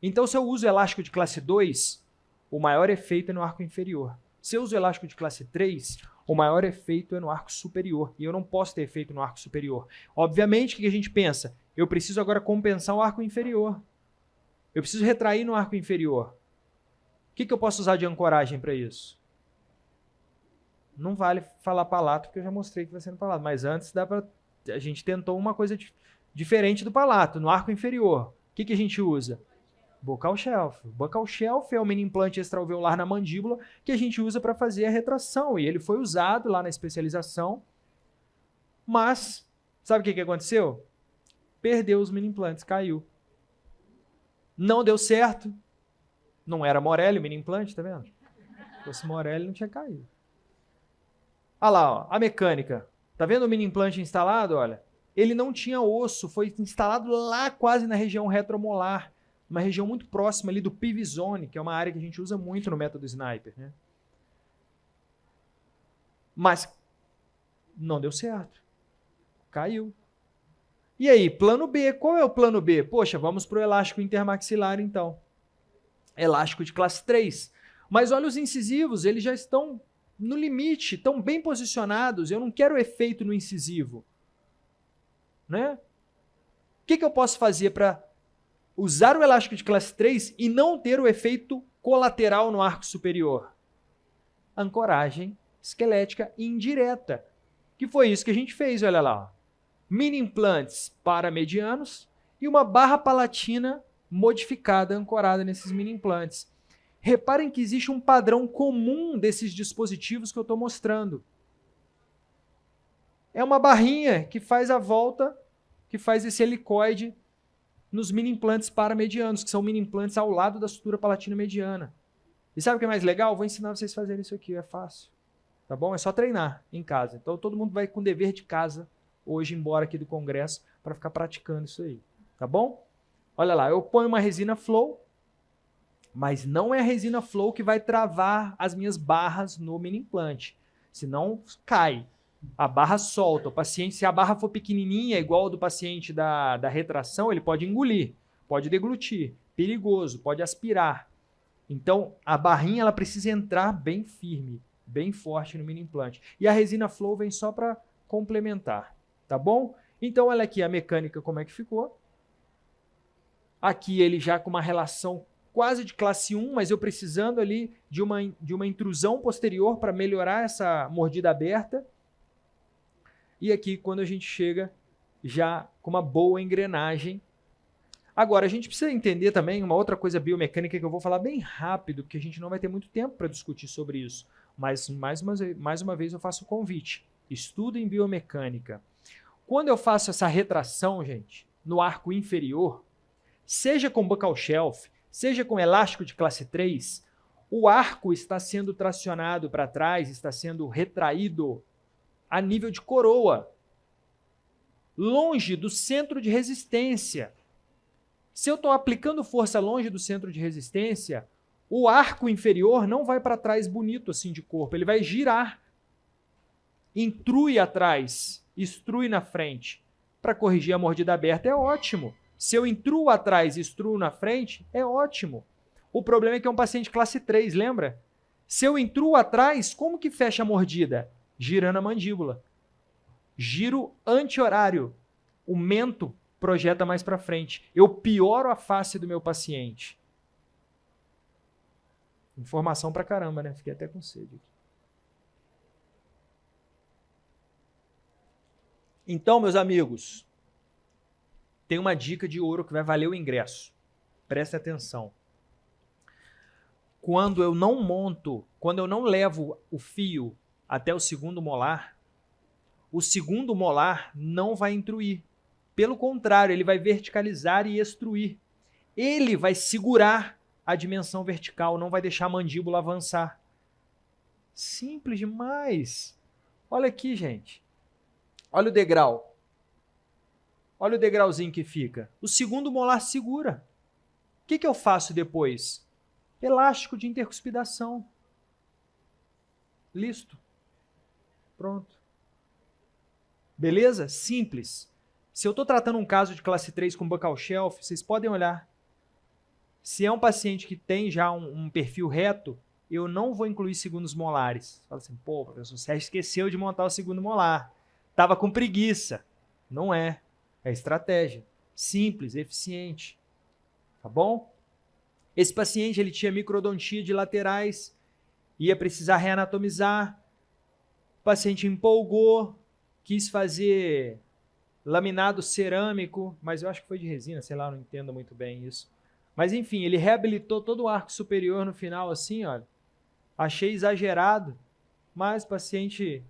S3: Então, se eu uso elástico de classe 2, o maior efeito é no arco inferior. Se eu uso elástico de classe 3, o maior efeito é no arco superior. E eu não posso ter efeito no arco superior. Obviamente, o que a gente pensa? Eu preciso agora compensar o arco inferior. Eu preciso retrair no arco inferior. O que eu posso usar de ancoragem para isso? Não vale falar palato, porque eu já mostrei que vai ser no palato. Mas antes a gente tentou uma coisa diferente do palato, no arco inferior. O que a gente usa? Buccal shelf. Buccal shelf é o mini implante extraalveolar na mandíbula que a gente usa para fazer a retração. E ele foi usado lá na especialização. Mas, sabe o que aconteceu? Perdeu os mini implantes, caiu. Não deu certo. Não era Morelli o mini implante, tá vendo? Se fosse Morelli, não tinha caído. Olha lá, ó, a mecânica. Tá vendo o mini implante instalado? Olha, ele não tinha osso, foi instalado lá quase na região retromolar, uma região muito próxima ali do PV Zone, que é uma área que a gente usa muito no método Sniper, né? Mas não deu certo. Caiu. E aí, plano B. Qual é o plano B? Poxa, vamos para o elástico intermaxilar, então. Elástico de classe 3. Mas olha os incisivos, eles já estão no limite, estão bem posicionados. Eu não quero efeito no incisivo. Né? O que eu posso fazer para usar o elástico de classe 3 e não ter o efeito colateral no arco superior? Ancoragem esquelética indireta. Que foi isso que a gente fez, olha lá. Mini implantes paramedianos e uma barra palatina modificada, ancorada nesses mini implantes. Reparem que existe um padrão comum desses dispositivos que eu estou mostrando. É uma barrinha que faz a volta, que faz esse helicoide nos mini implantes paramedianos, que são mini implantes ao lado da sutura palatina mediana. E sabe o que é mais legal? Vou ensinar vocês a fazerem isso aqui, é fácil. Tá bom? É só treinar em casa. Então todo mundo vai com dever de casa hoje embora aqui do congresso para ficar praticando isso aí. Tá bom? Olha lá, eu ponho uma resina flow, Mas não é a resina flow que vai travar as minhas barras no mini implante. Senão cai. A barra solta. O paciente, se a barra for pequenininha, igual a do paciente da retração, ele pode engolir, pode deglutir. Perigoso, pode aspirar. Então, a barrinha ela precisa entrar bem firme, bem forte no mini implante. E a resina flow vem só para complementar, tá bom? Então, olha aqui a mecânica como é que ficou. Aqui ele já com uma relação quase de classe 1, mas eu precisando ali de uma intrusão posterior para melhorar essa mordida aberta. E aqui quando a gente chega já com uma boa engrenagem. Agora, a gente precisa entender também uma outra coisa biomecânica que eu vou falar bem rápido, porque a gente não vai ter muito tempo para discutir sobre isso. Mas, mais uma vez, eu faço o convite. Estudem biomecânica. Quando eu faço essa retração, gente, no arco inferior, seja com buccal shelf, seja com elástico de classe 3, o arco está sendo tracionado para trás, está sendo retraído a nível de coroa, longe do centro de resistência. Se eu estou aplicando força longe do centro de resistência, o arco inferior não vai para trás bonito assim de corpo, ele vai girar. Intrui atrás, extrui na frente. Para corrigir a mordida aberta é ótimo. Se eu intruo atrás e extruo na frente, é ótimo. O problema é que é um paciente classe 3, lembra? Se eu intruo atrás, como que fecha a mordida? Girando a mandíbula. Giro anti-horário. O mento projeta mais para frente. Eu pioro a face do meu paciente. Informação pra caramba, né? Fiquei até com sede. Então, meus amigos, tem uma dica de ouro que vai valer o ingresso. Preste atenção. Quando eu não levo o fio até o segundo molar, o segundo molar não vai intruir. Pelo contrário, ele vai verticalizar e extruir. Ele vai segurar a dimensão vertical, não vai deixar a mandíbula avançar. Simples demais. Olha aqui, gente. Olha o degrau. Olha o degrauzinho que fica. O segundo molar segura. O que eu faço depois? Elástico de intercuspidação. Listo. Pronto. Beleza? Simples. Se eu estou tratando um caso de classe 3 com buccal shelf, vocês podem olhar. Se é um paciente que tem já um perfil reto, eu não vou incluir segundos molares. Fala assim, pô, professor Sérgio esqueceu de montar o segundo molar. Tava com preguiça. Não é. É estratégia. Simples, eficiente. Tá bom? Esse paciente ele tinha microdontia de laterais, ia precisar reanatomizar. O paciente empolgou, quis fazer laminado cerâmico, mas eu acho que foi de resina, sei lá, não entendo muito bem isso. Mas enfim, ele reabilitou todo o arco superior no final assim, olha. Achei exagerado, mas o paciente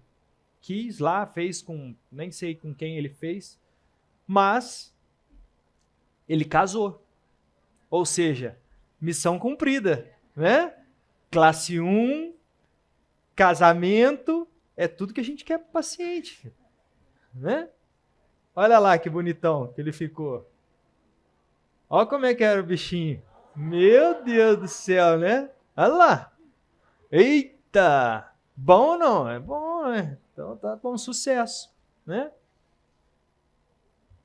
S3: quis lá, fez com, nem sei com quem ele fez, mas ele casou. Ou seja, missão cumprida, né? Classe 1, casamento, é tudo que a gente quer para o paciente, né? Olha lá que bonitão que ele ficou. Olha como é que era o bichinho. Meu Deus do céu, né? Olha lá. Eita! Bom ou não? É bom, né? Então tá bom, sucesso, né?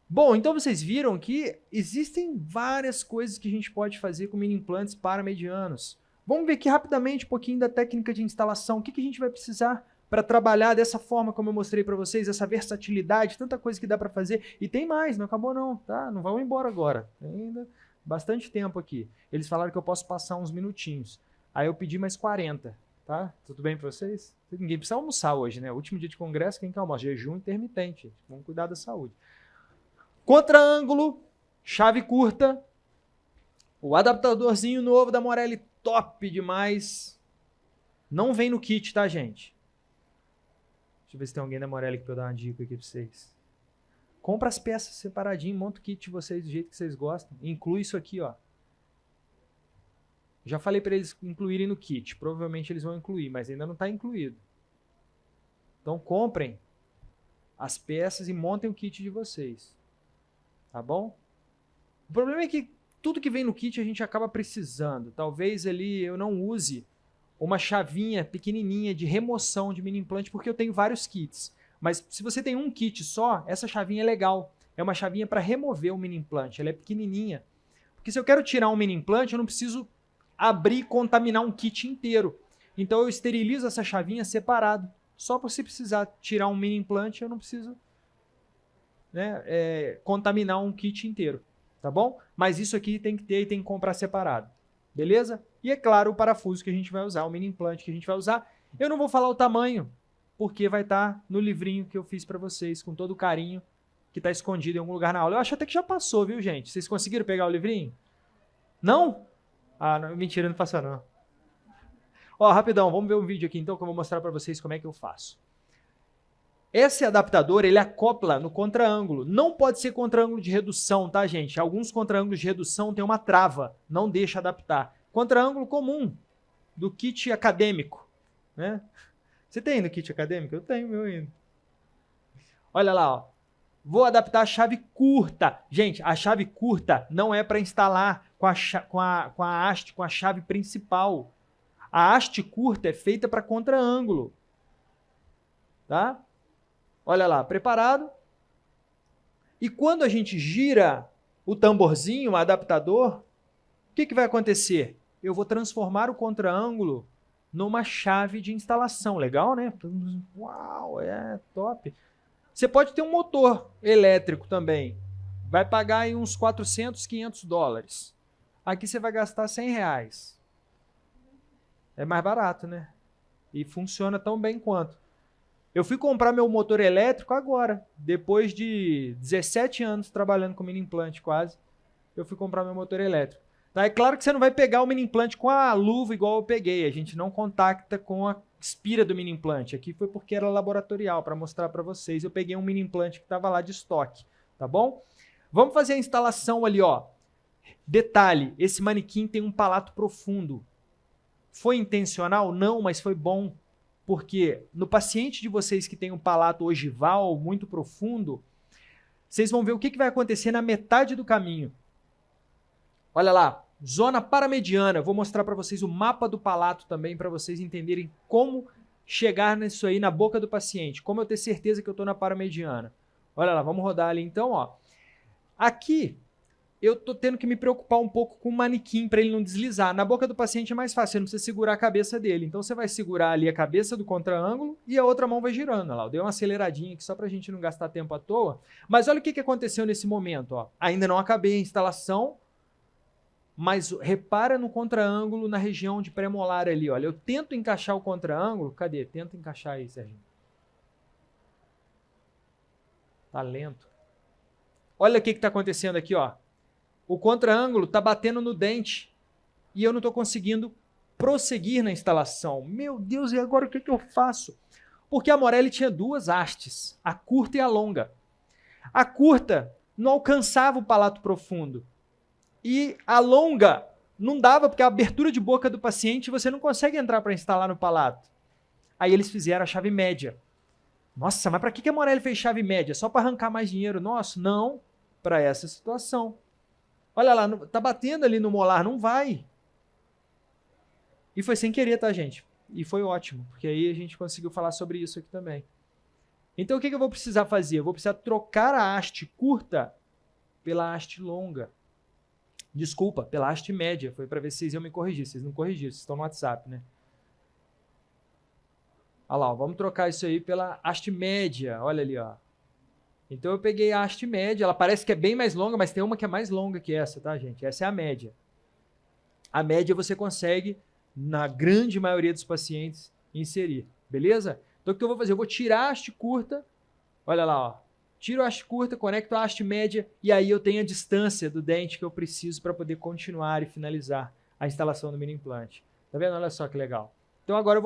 S3: Bom, então vocês viram que existem várias coisas que a gente pode fazer com mini implantes para medianos. Vamos ver aqui rapidamente um pouquinho da técnica de instalação. O que a gente vai precisar para trabalhar dessa forma como eu mostrei para vocês, essa versatilidade, tanta coisa que dá para fazer. E tem mais, não acabou não, tá? Não vamos embora agora. Tem ainda bastante tempo aqui. Eles falaram que eu posso passar uns minutinhos. Aí eu pedi mais 40, tá? Tudo bem para vocês? Ninguém precisa almoçar hoje, né? Último dia de congresso, quem quer almoçar? Jejum intermitente. Vamos cuidar da saúde. Contra-ângulo, chave curta, o adaptadorzinho novo da Morelli, top demais. Não vem no kit, tá, gente? Deixa eu ver se tem alguém da Morelli que eu dar uma dica aqui pra vocês. Compra as peças separadinho, monta o kit de vocês do jeito que vocês gostam. Inclui isso aqui, ó. Já falei para eles incluírem no kit. Provavelmente eles vão incluir, mas ainda não está incluído. Então comprem as peças e montem o kit de vocês. Tá bom? O problema é que tudo que vem no kit a gente acaba precisando. Talvez ali eu não use uma chavinha pequenininha de remoção de mini implante, porque eu tenho vários kits. Mas se você tem um kit só, essa chavinha é legal. É uma chavinha para remover o mini implante. Ela é pequenininha. Porque se eu quero tirar um mini implante, eu não preciso abrir e contaminar um kit inteiro. Então eu esterilizo essa chavinha separado. Só para você precisar tirar um mini implante, eu não preciso, né, contaminar um kit inteiro. Tá bom? Mas isso aqui tem que ter e tem que comprar separado. Beleza? E é claro, o parafuso que a gente vai usar, o mini implante que a gente vai usar. Eu não vou falar o tamanho, porque vai estar no livrinho que eu fiz para vocês, com todo o carinho, que está escondido em algum lugar na aula. Eu acho até que já passou, viu, gente? Vocês conseguiram pegar o livrinho? Não? Ah, não, mentira, não passou não. Ó, rapidão, vamos ver um vídeo aqui então que eu vou mostrar para vocês como é que eu faço. Esse adaptador, ele acopla no contraângulo. Não pode ser contraângulo de redução, tá, gente? Alguns contraângulos de redução têm uma trava, não deixa adaptar. Contraângulo comum, do kit acadêmico, né? Você tem no kit acadêmico? Eu tenho meu ainda. Olha lá, ó. Vou adaptar a chave curta. Gente, a chave curta não é para instalar com a haste, com a chave principal. A haste curta é feita para contraângulo. Tá? Olha lá, preparado? E quando a gente gira o tamborzinho, o adaptador, o que vai acontecer? Eu vou transformar o contraângulo numa chave de instalação. Legal, né? Uau, é top. Você pode ter um motor elétrico também. Vai pagar aí uns 400, 500 dólares. Aqui você vai gastar 100 reais. É mais barato, né? E funciona tão bem quanto. Eu fui comprar meu motor elétrico agora, depois de 17 anos trabalhando com mini implante quase. Eu fui comprar meu motor elétrico. Tá? É claro que você não vai pegar o mini implante com a luva igual eu peguei. A gente não contacta com a espira do mini implante. Aqui foi porque era laboratorial, para mostrar para vocês. Eu peguei um mini implante que estava lá de estoque, tá bom? Vamos fazer a instalação ali, ó. Detalhe, esse manequim tem um palato profundo. Foi intencional? Não, mas foi bom. Porque no paciente de vocês que tem um palato ogival muito profundo, vocês vão ver o que vai acontecer na metade do caminho. Olha lá, zona paramediana. Eu vou mostrar para vocês o mapa do palato também, para vocês entenderem como chegar nisso aí na boca do paciente. Como eu ter certeza que eu estou na paramediana. Olha lá, vamos rodar ali então, ó. Aqui eu estou tendo que me preocupar um pouco com o manequim para ele não deslizar. Na boca do paciente é mais fácil, você não precisa segurar a cabeça dele. Então você vai segurar ali a cabeça do contraângulo e a outra mão vai girando. Olha lá, eu dei uma aceleradinha aqui só para a gente não gastar tempo à toa. Mas olha o que aconteceu nesse momento. Ó. Ainda não acabei a instalação, mas repara no contraângulo na região de pré-molar ali. Olha, eu tento encaixar o contraângulo. Cadê? Tenta encaixar aí, Serginho. Tá lento. Olha o que está acontecendo aqui, ó. O contraângulo está batendo no dente e eu não estou conseguindo prosseguir na instalação. Meu Deus, e agora o que eu faço? Porque a Morelli tinha duas hastes, a curta e a longa. A curta não alcançava o palato profundo e a longa não dava, porque a abertura de boca do paciente você não consegue entrar para instalar no palato. Aí eles fizeram a chave média. Nossa, mas para que a Morelli fez chave média? Só para arrancar mais dinheiro nosso? Não, para essa situação. Olha lá, tá batendo ali no molar, não vai. E foi sem querer, tá, gente? E foi ótimo, porque aí a gente conseguiu falar sobre isso aqui também. Então, o que eu vou precisar fazer? Eu vou precisar trocar a haste curta pela haste longa. Desculpa, pela haste média. Foi para ver se vocês iam me corrigir. Vocês não corrigiram, vocês estão no WhatsApp, né? Olha lá, ó, vamos trocar isso aí pela haste média. Olha ali, ó. Então eu peguei a haste média, ela parece que é bem mais longa, mas tem uma que é mais longa que essa, tá, gente? Essa é a média. A média você consegue, na grande maioria dos pacientes, inserir, beleza? Então o que eu vou fazer? Eu vou tirar a haste curta, olha lá, ó. Tiro a haste curta, conecto a haste média e aí eu tenho a distância do dente que eu preciso para poder continuar e finalizar a instalação do mini implante. Tá vendo? Olha só que legal. Então agora eu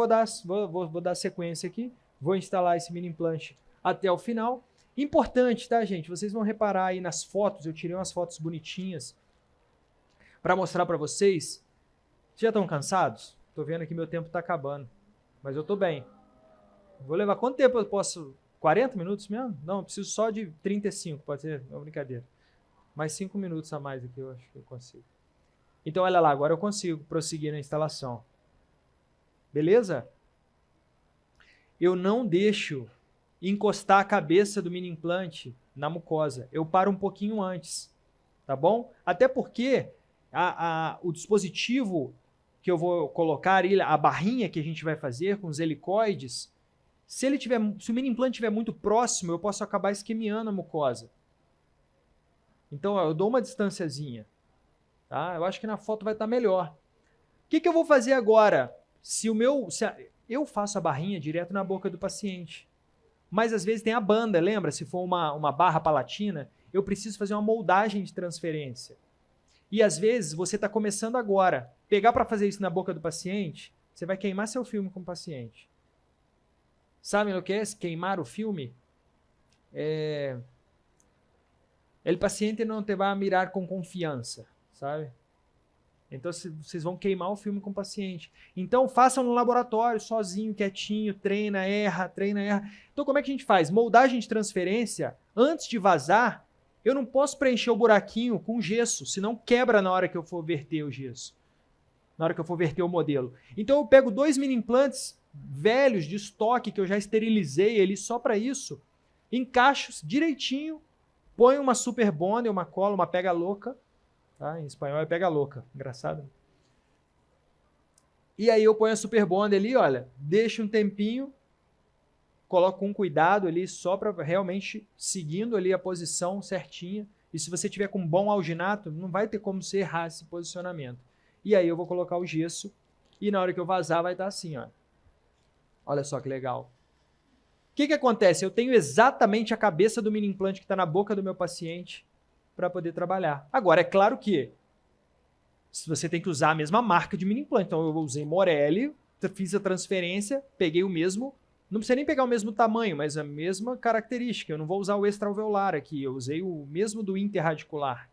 S3: vou dar sequência aqui, vou instalar esse mini implante até o final. Importante, tá, gente? Vocês vão reparar aí nas fotos, eu tirei umas fotos bonitinhas para mostrar para vocês. Vocês já estão cansados? Tô vendo que meu tempo tá acabando, mas eu tô bem. Vou levar quanto tempo eu posso? 40 minutos mesmo? Não, eu preciso só de 35, pode ser? Não, brincadeira. Mais 5 minutos a mais aqui eu acho que eu consigo. Então, olha lá, agora eu consigo prosseguir na instalação. Beleza? Eu não deixo encostar a cabeça do mini implante na mucosa. Eu paro um pouquinho antes, tá bom? Até porque o dispositivo que eu vou colocar, a barrinha que a gente vai fazer com os helicoides, se o mini implante estiver muito próximo, eu posso acabar isquemiando a mucosa. Então, ó, eu dou uma distânciazinha. Tá? Eu acho que na foto vai estar melhor. O que eu vou fazer agora? Eu faço a barrinha direto na boca do paciente. Mas às vezes tem a banda, lembra? Se for uma barra palatina, eu preciso fazer uma moldagem de transferência. E às vezes você está começando agora. Pegar para fazer isso na boca do paciente, você vai queimar seu filme com o paciente. Sabem o que é queimar o filme? O paciente não te vai mirar com confiança, sabe? Então vocês vão queimar o filme com o paciente. Então façam no laboratório, sozinho, quietinho, treina, erra, treina, erra. Então como é que a gente faz? Moldagem de transferência, antes de vazar, eu não posso preencher o buraquinho com gesso, senão quebra na hora que eu for verter o gesso. Na hora que eu for verter o modelo. Então eu pego 2 mini implantes velhos de estoque que eu já esterilizei ali só para isso, encaixo direitinho, ponho uma super bonder, uma cola, uma pega louca, tá? Em espanhol é pega louca, engraçado. E aí eu ponho a super bonder ali, olha, deixo um tempinho, coloco com cuidado ali só para realmente seguindo ali a posição certinha. E se você tiver com bom alginato, não vai ter como você errar esse posicionamento. E aí eu vou colocar o gesso e na hora que eu vazar vai estar assim, ó. Olha só que legal. O que acontece? Eu tenho exatamente a cabeça do mini implante que está na boca do meu paciente para poder trabalhar. Agora, é claro que você tem que usar a mesma marca de mini implante. Então, eu usei Morelli, fiz a transferência, peguei o mesmo, não precisa nem pegar o mesmo tamanho, mas a mesma característica. Eu não vou usar o extraalveolar aqui, eu usei o mesmo do interradicular.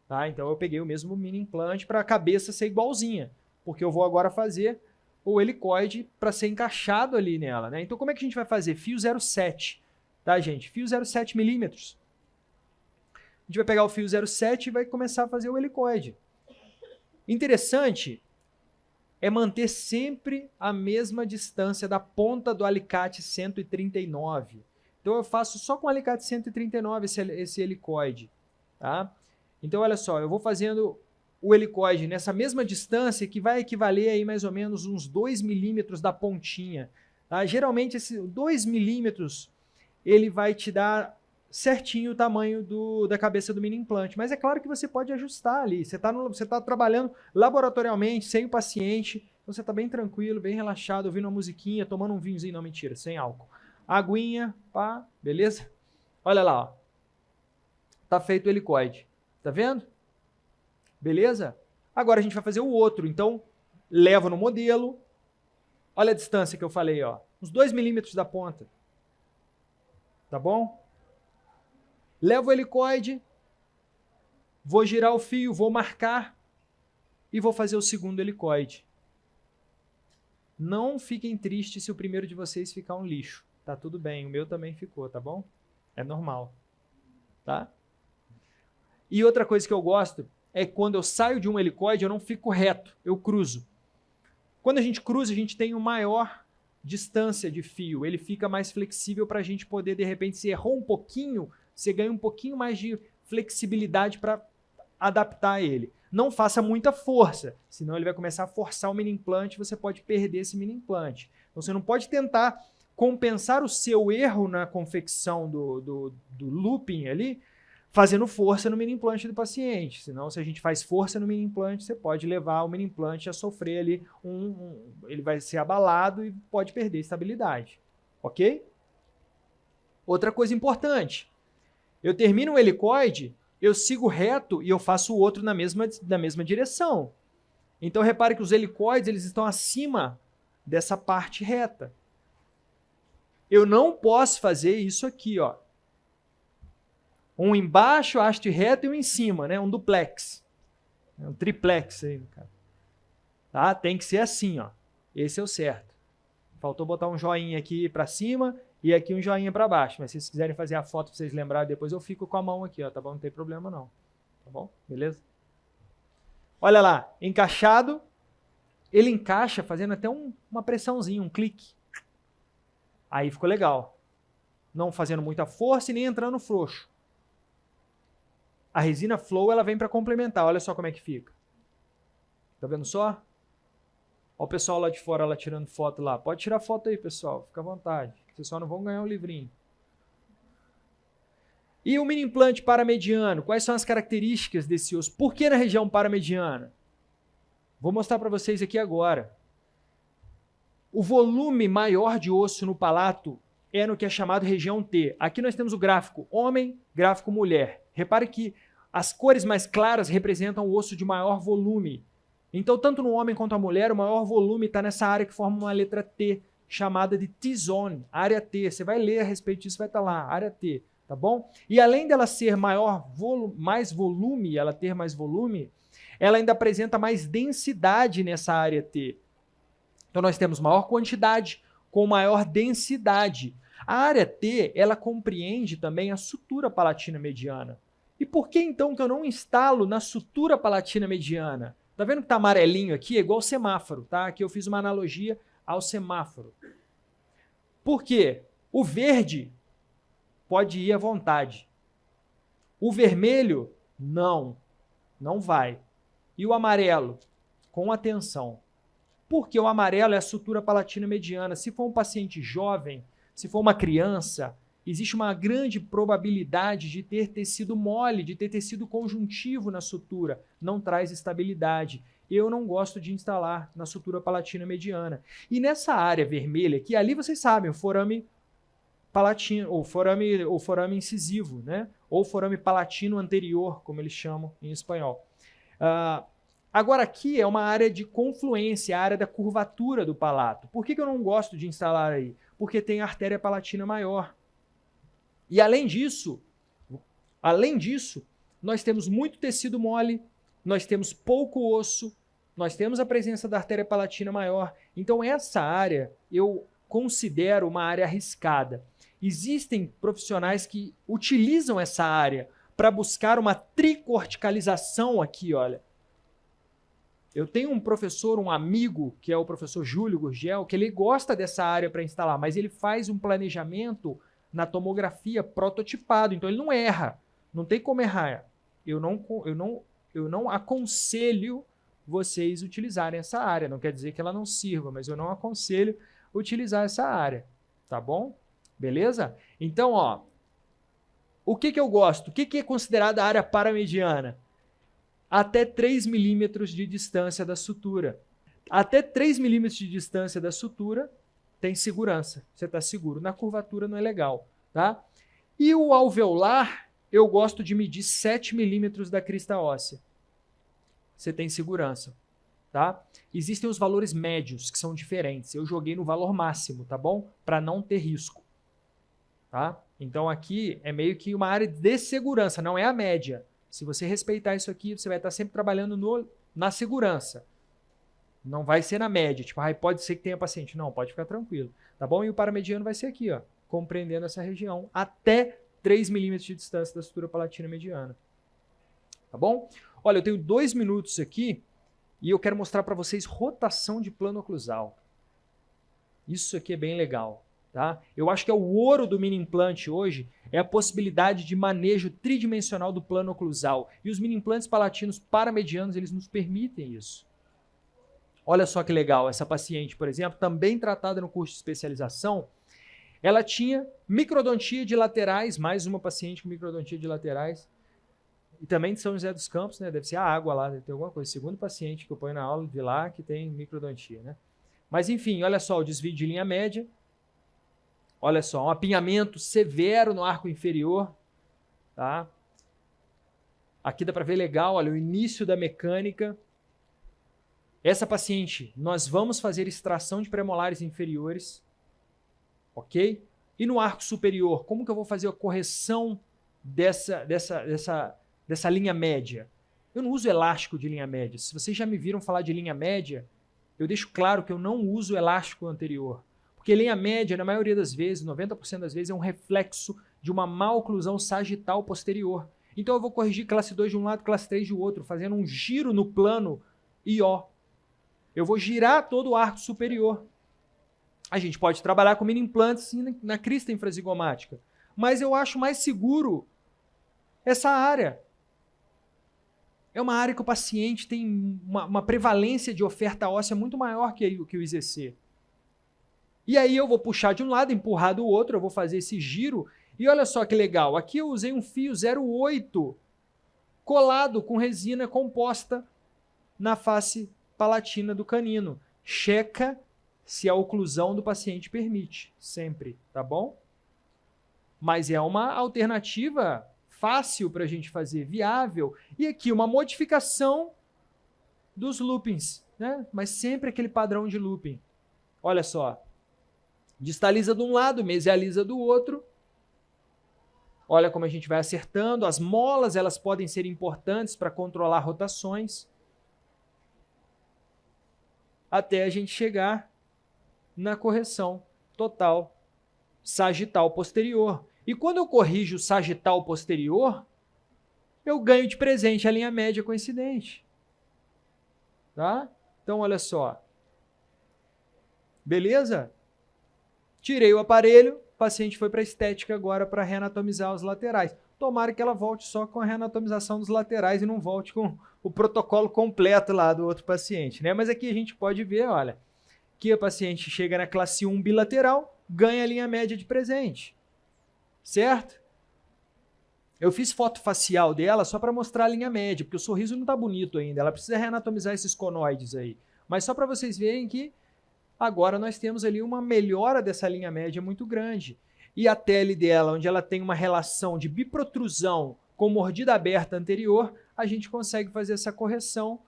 S3: Tá? Então, eu peguei o mesmo mini implante para a cabeça ser igualzinha, porque eu vou agora fazer o helicoide para ser encaixado ali nela, né? Então, como é que a gente vai fazer? Fio 0,7, tá, gente? Fio 0,7 milímetros. A gente vai pegar o fio 0,7 e vai começar a fazer o helicoide. Interessante é manter sempre a mesma distância da ponta do alicate 139. Então, eu faço só com o alicate 139 esse helicoide, tá? Então, olha só, eu vou fazendo o helicoide nessa mesma distância que vai equivaler aí mais ou menos uns 2 milímetros da pontinha. Tá? Geralmente, esse 2 milímetros ele vai te dar certinho o tamanho da cabeça do mini implante. Mas é claro que você pode ajustar ali. Você está trabalhando laboratorialmente, sem o paciente, então você está bem tranquilo, bem relaxado, ouvindo uma musiquinha, tomando um vinhozinho, não, mentira, sem álcool. Aguinha, pá, beleza? Olha lá, ó. Tá feito o helicoide. Tá vendo? Beleza? Agora a gente vai fazer o outro. Então, levo no modelo. Olha a distância que eu falei, ó. Uns 2 milímetros da ponta. Tá bom? Levo o helicoide. Vou girar o fio, vou marcar. E vou fazer o segundo helicoide. Não fiquem tristes se o primeiro de vocês ficar um lixo. Tá tudo bem. O meu também ficou, tá bom? É normal. Tá? E outra coisa que eu gosto é que quando eu saio de um helicoide, eu não fico reto, eu cruzo. Quando a gente cruza, a gente tem uma maior distância de fio, ele fica mais flexível para a gente poder, de repente, se errou um pouquinho, você ganha um pouquinho mais de flexibilidade para adaptar ele. Não faça muita força, senão ele vai começar a forçar o mini implante e você pode perder esse mini implante. Então você não pode tentar compensar o seu erro na confecção do looping ali, fazendo força no mini implante do paciente. Senão, se a gente faz força no mini implante, você pode levar o mini implante a sofrer ali, ele vai ser abalado e pode perder estabilidade. Ok? Outra coisa importante, eu termino o helicoide, eu sigo reto e eu faço o outro na mesma direção. Então, repare que os helicoides eles estão acima dessa parte reta. Eu não posso fazer isso aqui, ó. Um embaixo, haste reto, e um em cima, né? Um duplex. Um triplex aí, cara. Tá? Tem que ser assim, ó. Esse é o certo. Faltou botar um joinha aqui para cima e aqui um joinha para baixo. Mas se vocês quiserem fazer a foto para vocês lembrarem, depois eu fico com a mão aqui, ó, tá bom? Não tem problema não. Tá bom? Beleza? Olha lá, encaixado, ele encaixa fazendo até uma pressãozinha, um clique. Aí ficou legal. Não fazendo muita força e nem entrando frouxo. A resina Flow, ela vem para complementar. Olha só como é que fica. Tá vendo só? Olha o pessoal lá de fora lá tirando foto lá. Pode tirar foto aí, pessoal. Fica à vontade. Vocês só não vão ganhar um livrinho. E o mini implante paramediano? Quais são as características desse osso? Por que na região paramediana? Vou mostrar para vocês aqui agora. O volume maior de osso no palato é no que é chamado região T. Aqui nós temos o gráfico homem, gráfico mulher. Repare que as cores mais claras representam o osso de maior volume. Então, tanto no homem quanto na mulher, o maior volume está nessa área que forma uma letra T, chamada de T-zone, área T. Você vai ler a respeito disso, vai estar lá, área T, tá bom? E além dela ser mais volume, ela ter mais volume, ela ainda apresenta mais densidade nessa área T. Então, nós temos maior quantidade com maior densidade. A área T, ela compreende também a sutura palatina mediana. E por que então que eu não instalo na sutura palatina mediana? Tá vendo que tá amarelinho aqui? É igual semáforo, tá? Aqui eu fiz uma analogia ao semáforo. Por quê? O verde pode ir à vontade. O vermelho, não vai. E o amarelo, com atenção. Porque o amarelo é a sutura palatina mediana. Se for um paciente jovem, se for uma criança, existe uma grande probabilidade de ter tecido mole, de ter tecido conjuntivo na sutura. Não traz estabilidade. Eu não gosto de instalar na sutura palatina mediana. E nessa área vermelha aqui, ali vocês sabem, o forame palatino, ou forame incisivo, né? Ou forame palatino anterior, como eles chamam em espanhol. Agora aqui é uma área de confluência, a área da curvatura do palato. Por que eu não gosto de instalar aí? Porque tem artéria palatina maior. E além disso, nós temos muito tecido mole, nós temos pouco osso, nós temos a presença da artéria palatina maior. Então essa área eu considero uma área arriscada. Existem profissionais que utilizam essa área para buscar uma tricorticalização aqui, olha. Eu tenho um professor, um amigo, que é o professor Júlio Gurgel, que ele gosta dessa área para instalar, mas ele faz um planejamento na tomografia prototipado, então ele não erra, não tem como errar. Eu não aconselho vocês utilizarem essa área, não quer dizer que ela não sirva, mas eu não aconselho utilizar essa área, tá bom? Beleza? Então, ó, o que eu gosto? O que é considerada a área paramediana? Até 3 milímetros de distância da sutura. Até 3 milímetros de distância da sutura tem segurança. Você está seguro. Na curvatura não é legal, tá? E o alveolar, eu gosto de medir 7 milímetros da crista óssea. Você tem segurança, tá? Existem os valores médios, que são diferentes. Eu joguei no valor máximo, tá bom? Para não ter risco, tá? Então aqui é meio que uma área de segurança, não é a média. Se você respeitar isso aqui, você vai estar sempre trabalhando na segurança. Não vai ser na média, tipo, pode ser que tenha paciente. Não, pode ficar tranquilo, tá bom? E o paramediano vai ser aqui, ó, compreendendo essa região, até 3 milímetros de distância da sutura palatina mediana. Tá bom? Olha, eu tenho 2 minutos aqui e eu quero mostrar para vocês rotação de plano oclusal. Isso aqui é bem legal. Tá? Eu acho que é o ouro do mini implante hoje, é a possibilidade de manejo tridimensional do plano oclusal. E os mini implantes palatinos paramedianos, eles nos permitem isso. Olha só que legal, essa paciente, por exemplo, também tratada no curso de especialização, ela tinha microdontia de laterais, mais uma paciente com microdontia de laterais, e também de São José dos Campos, né? Deve ser a água lá, deve ter alguma coisa. Segundo paciente que eu ponho na aula de lá que tem microdontia, né? Mas enfim, olha só o desvio de linha média. Olha só, um apinhamento severo no arco inferior, tá? Aqui dá para ver legal, olha, o início da mecânica. Essa paciente, nós vamos fazer extração de premolares inferiores, ok? E no arco superior, como que eu vou fazer a correção dessa linha média? Eu não uso elástico de linha média. Se vocês já me viram falar de linha média, eu deixo claro que eu não uso elástico anterior. Porque linha média, na maioria das vezes, 90% das vezes, é um reflexo de uma má oclusão sagital posterior. Então eu vou corrigir classe 2 de um lado, classe 3 de outro, fazendo um giro no plano IO. Eu vou girar todo o arco superior. A gente pode trabalhar com mini implantes na crista infrazigomática, mas eu acho mais seguro essa área. É uma área que o paciente tem uma prevalência de oferta óssea muito maior que o IZC. E aí eu vou puxar de um lado, empurrar do outro, eu vou fazer esse giro. E olha só que legal, aqui eu usei um fio 0,8 colado com resina composta na face palatina do canino. Checa se a oclusão do paciente permite, sempre, tá bom? Mas é uma alternativa fácil para a gente fazer, viável. E aqui uma modificação dos loopings, né? Mas sempre aquele padrão de looping. Olha só, distaliza de um lado, mesializa do outro. Olha como a gente vai acertando. As molas, elas podem ser importantes para controlar rotações. Até a gente chegar na correção total sagital posterior. E quando eu corrijo o sagital posterior, eu ganho de presente a linha média coincidente. Tá? Então, olha só. Beleza? Tirei o aparelho, o paciente foi para a estética agora para reanatomizar os laterais. Tomara que ela volte só com a reanatomização dos laterais e não volte com o protocolo completo lá do outro paciente, né? Mas aqui a gente pode ver, olha, que a paciente chega na classe 1 bilateral, ganha a linha média de presente. Certo? Eu fiz foto facial dela só para mostrar a linha média, porque o sorriso não está bonito ainda. Ela precisa reanatomizar esses conoides aí. Mas só para vocês verem que agora nós temos ali uma melhora dessa linha média muito grande. E a tele dela, onde ela tem uma relação de biprotrusão com mordida aberta anterior, a gente consegue fazer essa correção,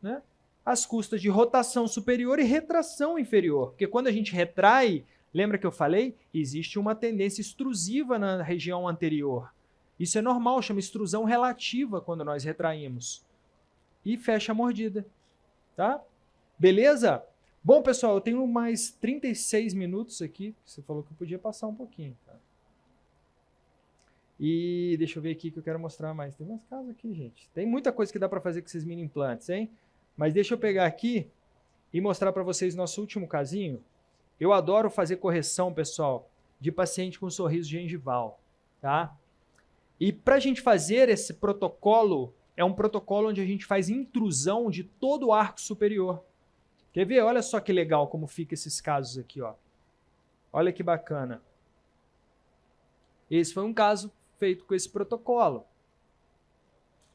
S3: né, às custas de rotação superior e retração inferior. Porque quando a gente retrai, lembra que eu falei? Existe uma tendência extrusiva na região anterior. Isso é normal, chama extrusão relativa quando nós retraímos. E fecha a mordida. Tá? Beleza? Bom, pessoal, eu tenho mais 36 minutos aqui. Você falou que eu podia passar um pouquinho. Tá? E deixa eu ver aqui que eu quero mostrar mais. Tem mais casos aqui, gente. Tem muita coisa que dá para fazer com esses mini implantes, hein? Mas deixa eu pegar aqui e mostrar para vocês nosso último casinho. Eu adoro fazer correção, pessoal, de paciente com sorriso gengival, tá? E para a gente fazer esse protocolo, é um protocolo onde a gente faz intrusão de todo o arco superior. Quer ver? Olha só que legal como fica esses casos aqui, ó. Olha que bacana. Esse foi um caso feito com esse protocolo.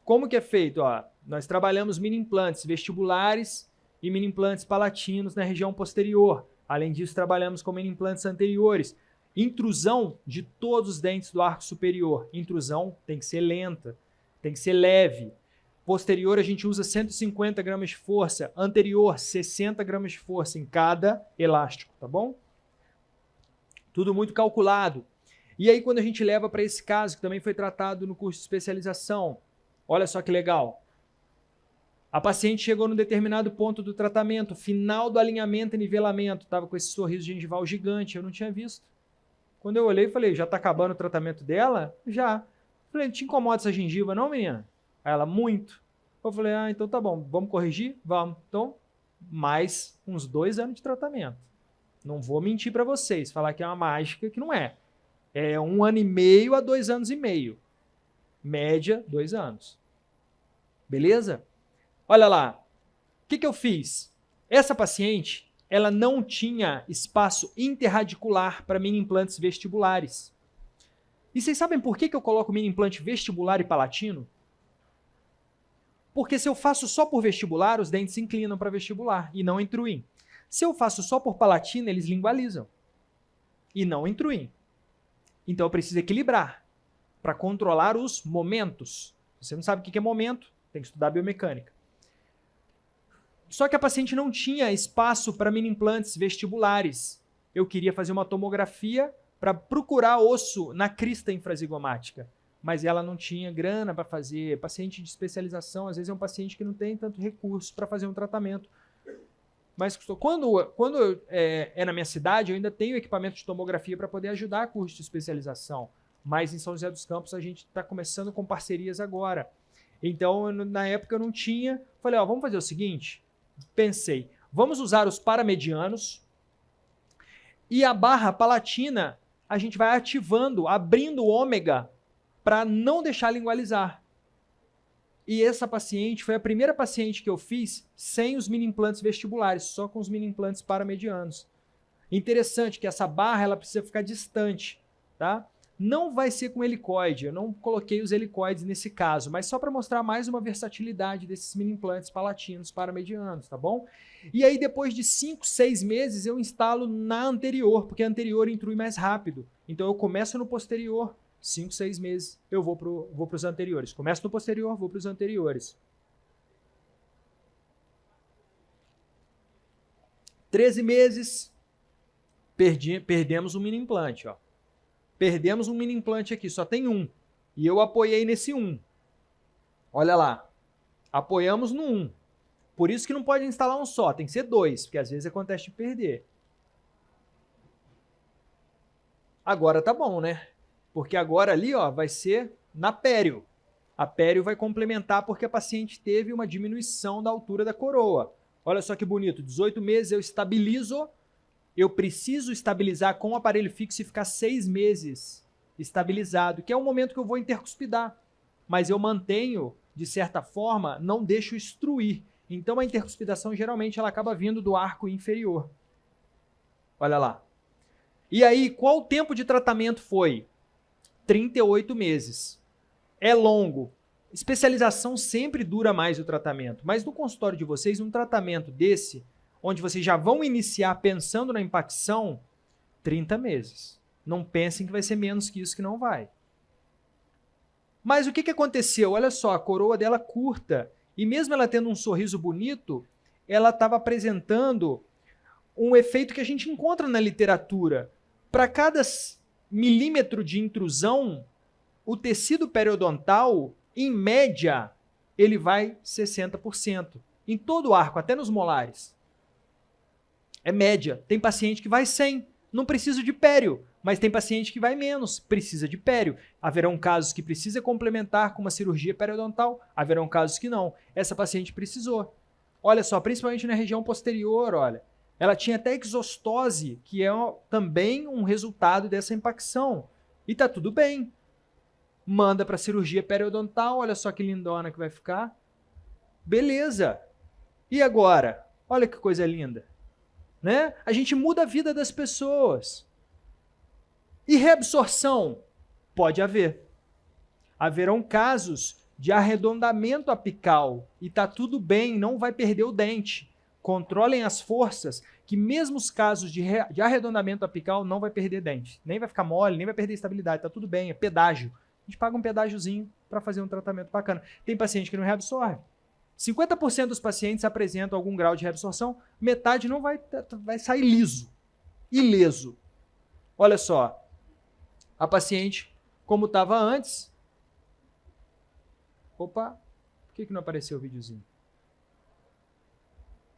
S3: Como que é feito? Ó, nós trabalhamos mini implantes vestibulares e mini implantes palatinos na região posterior. Além disso, trabalhamos com mini implantes anteriores. Intrusão de todos os dentes do arco superior. Intrusão tem que ser lenta, tem que ser leve. Posterior, a gente usa 150 gramas de força. Anterior, 60 gramas de força em cada elástico, tá bom? Tudo muito calculado. E aí, quando a gente leva para esse caso, que também foi tratado no curso de especialização, olha só que legal. A paciente chegou num determinado ponto do tratamento, final do alinhamento e nivelamento, estava com esse sorriso gengival gigante, eu não tinha visto. Quando eu olhei, falei, já está acabando o tratamento dela? Já. Falei, não te incomoda essa gengiva não, menina? Aí ela, muito. Eu falei, então tá bom, vamos corrigir? Vamos. Então, mais uns 2 anos de tratamento. Não vou mentir para vocês, falar que é uma mágica, que não é. É 1 ano e meio a 2 anos e meio. Média, 2 anos. Beleza? Olha lá. O que eu fiz? Essa paciente, ela não tinha espaço interradicular para mini implantes vestibulares. E vocês sabem por que eu coloco mini implante vestibular e palatino? Porque se eu faço só por vestibular, os dentes se inclinam para vestibular e não intruem. Se eu faço só por palatina, eles lingualizam e não intruem. Então eu preciso equilibrar para controlar os momentos. Se você não sabe o que é momento, tem que estudar biomecânica. Só que a paciente não tinha espaço para mini implantes vestibulares. Eu queria fazer uma tomografia para procurar osso na crista infrazigomática. Mas ela não tinha grana para fazer. Paciente de especialização, às vezes é um paciente que não tem tanto recurso para fazer um tratamento. Mas quando é na minha cidade, eu ainda tenho equipamento de tomografia para poder ajudar a curso de especialização. mas em São José dos Campos a gente está começando com parcerias agora. Então, na época eu não tinha, falei, vamos fazer o seguinte, pensei, vamos usar os paramedianos e a barra palatina a gente vai ativando, abrindo o ômega para não deixar lingualizar. E essa paciente foi a primeira paciente que eu fiz sem os mini implantes vestibulares, só com os mini implantes paramedianos. Interessante que essa barra ela precisa ficar distante, tá? Não vai ser com helicoide, eu não coloquei os helicoides nesse caso, mas só para mostrar mais uma versatilidade desses mini implantes palatinos paramedianos, tá bom? E aí depois de 5, 6 meses eu instalo na anterior, porque a anterior intrui mais rápido. Então eu começo no posterior, 5, 6 meses eu vou para os anteriores. Começo no posterior, vou para os anteriores. 13 meses, perdemos um mini implante, ó. Perdemos um mini implante aqui, só tem um. E eu apoiei nesse um. Olha lá. Apoiamos no um. Por isso que não pode instalar um só, tem que ser 2, porque às vezes acontece de perder. Agora tá bom, né? Porque agora ali, ó, vai ser na pério. A pério vai complementar porque a paciente teve uma diminuição da altura da coroa. Olha só que bonito, 18 meses eu estabilizo. Eu preciso estabilizar com o aparelho fixo e ficar 6 meses estabilizado, que é o momento que eu vou intercuspidar. Mas eu mantenho, de certa forma, não deixo instruir. Então a intercuspidação geralmente ela acaba vindo do arco inferior. Olha lá. E aí, qual o tempo de tratamento foi? 38 meses. É longo. Especialização sempre dura mais o tratamento, mas no consultório de vocês, um tratamento desse, onde vocês já vão iniciar pensando na impacção, 30 meses. Não pensem que vai ser menos que isso, que não vai. Mas o que aconteceu? Olha só, a coroa dela curta, e mesmo ela tendo um sorriso bonito, ela estava apresentando um efeito que a gente encontra na literatura. Para cada milímetro de intrusão, o tecido periodontal, em média, ele vai 60%. Em todo o arco, até nos molares. É média. Tem paciente que vai 100, não precisa de pério, mas tem paciente que vai menos, precisa de pério. Haverão casos que precisa complementar com uma cirurgia periodontal, haverão casos que não. Essa paciente precisou. Olha só, principalmente na região posterior, olha, ela tinha até exostose, que é também um resultado dessa impacção. E tá tudo bem. Manda para cirurgia periodontal, olha só que lindona que vai ficar. Beleza. E agora? Olha que coisa linda. Né? A gente muda a vida das pessoas. E reabsorção? Pode haver. Haverão casos de arredondamento apical e tá tudo bem, não vai perder o dente. Controlem as forças, que mesmo os casos de arredondamento apical não vai perder dente. Nem vai ficar mole, nem vai perder estabilidade, tá tudo bem, é pedágio. A gente paga um pedágiozinho para fazer um tratamento bacana. Tem paciente que não reabsorve. 50% dos pacientes apresentam algum grau de reabsorção, metade não vai sair liso, ileso. Olha só, a paciente, como estava antes... Opa, por que não apareceu o videozinho?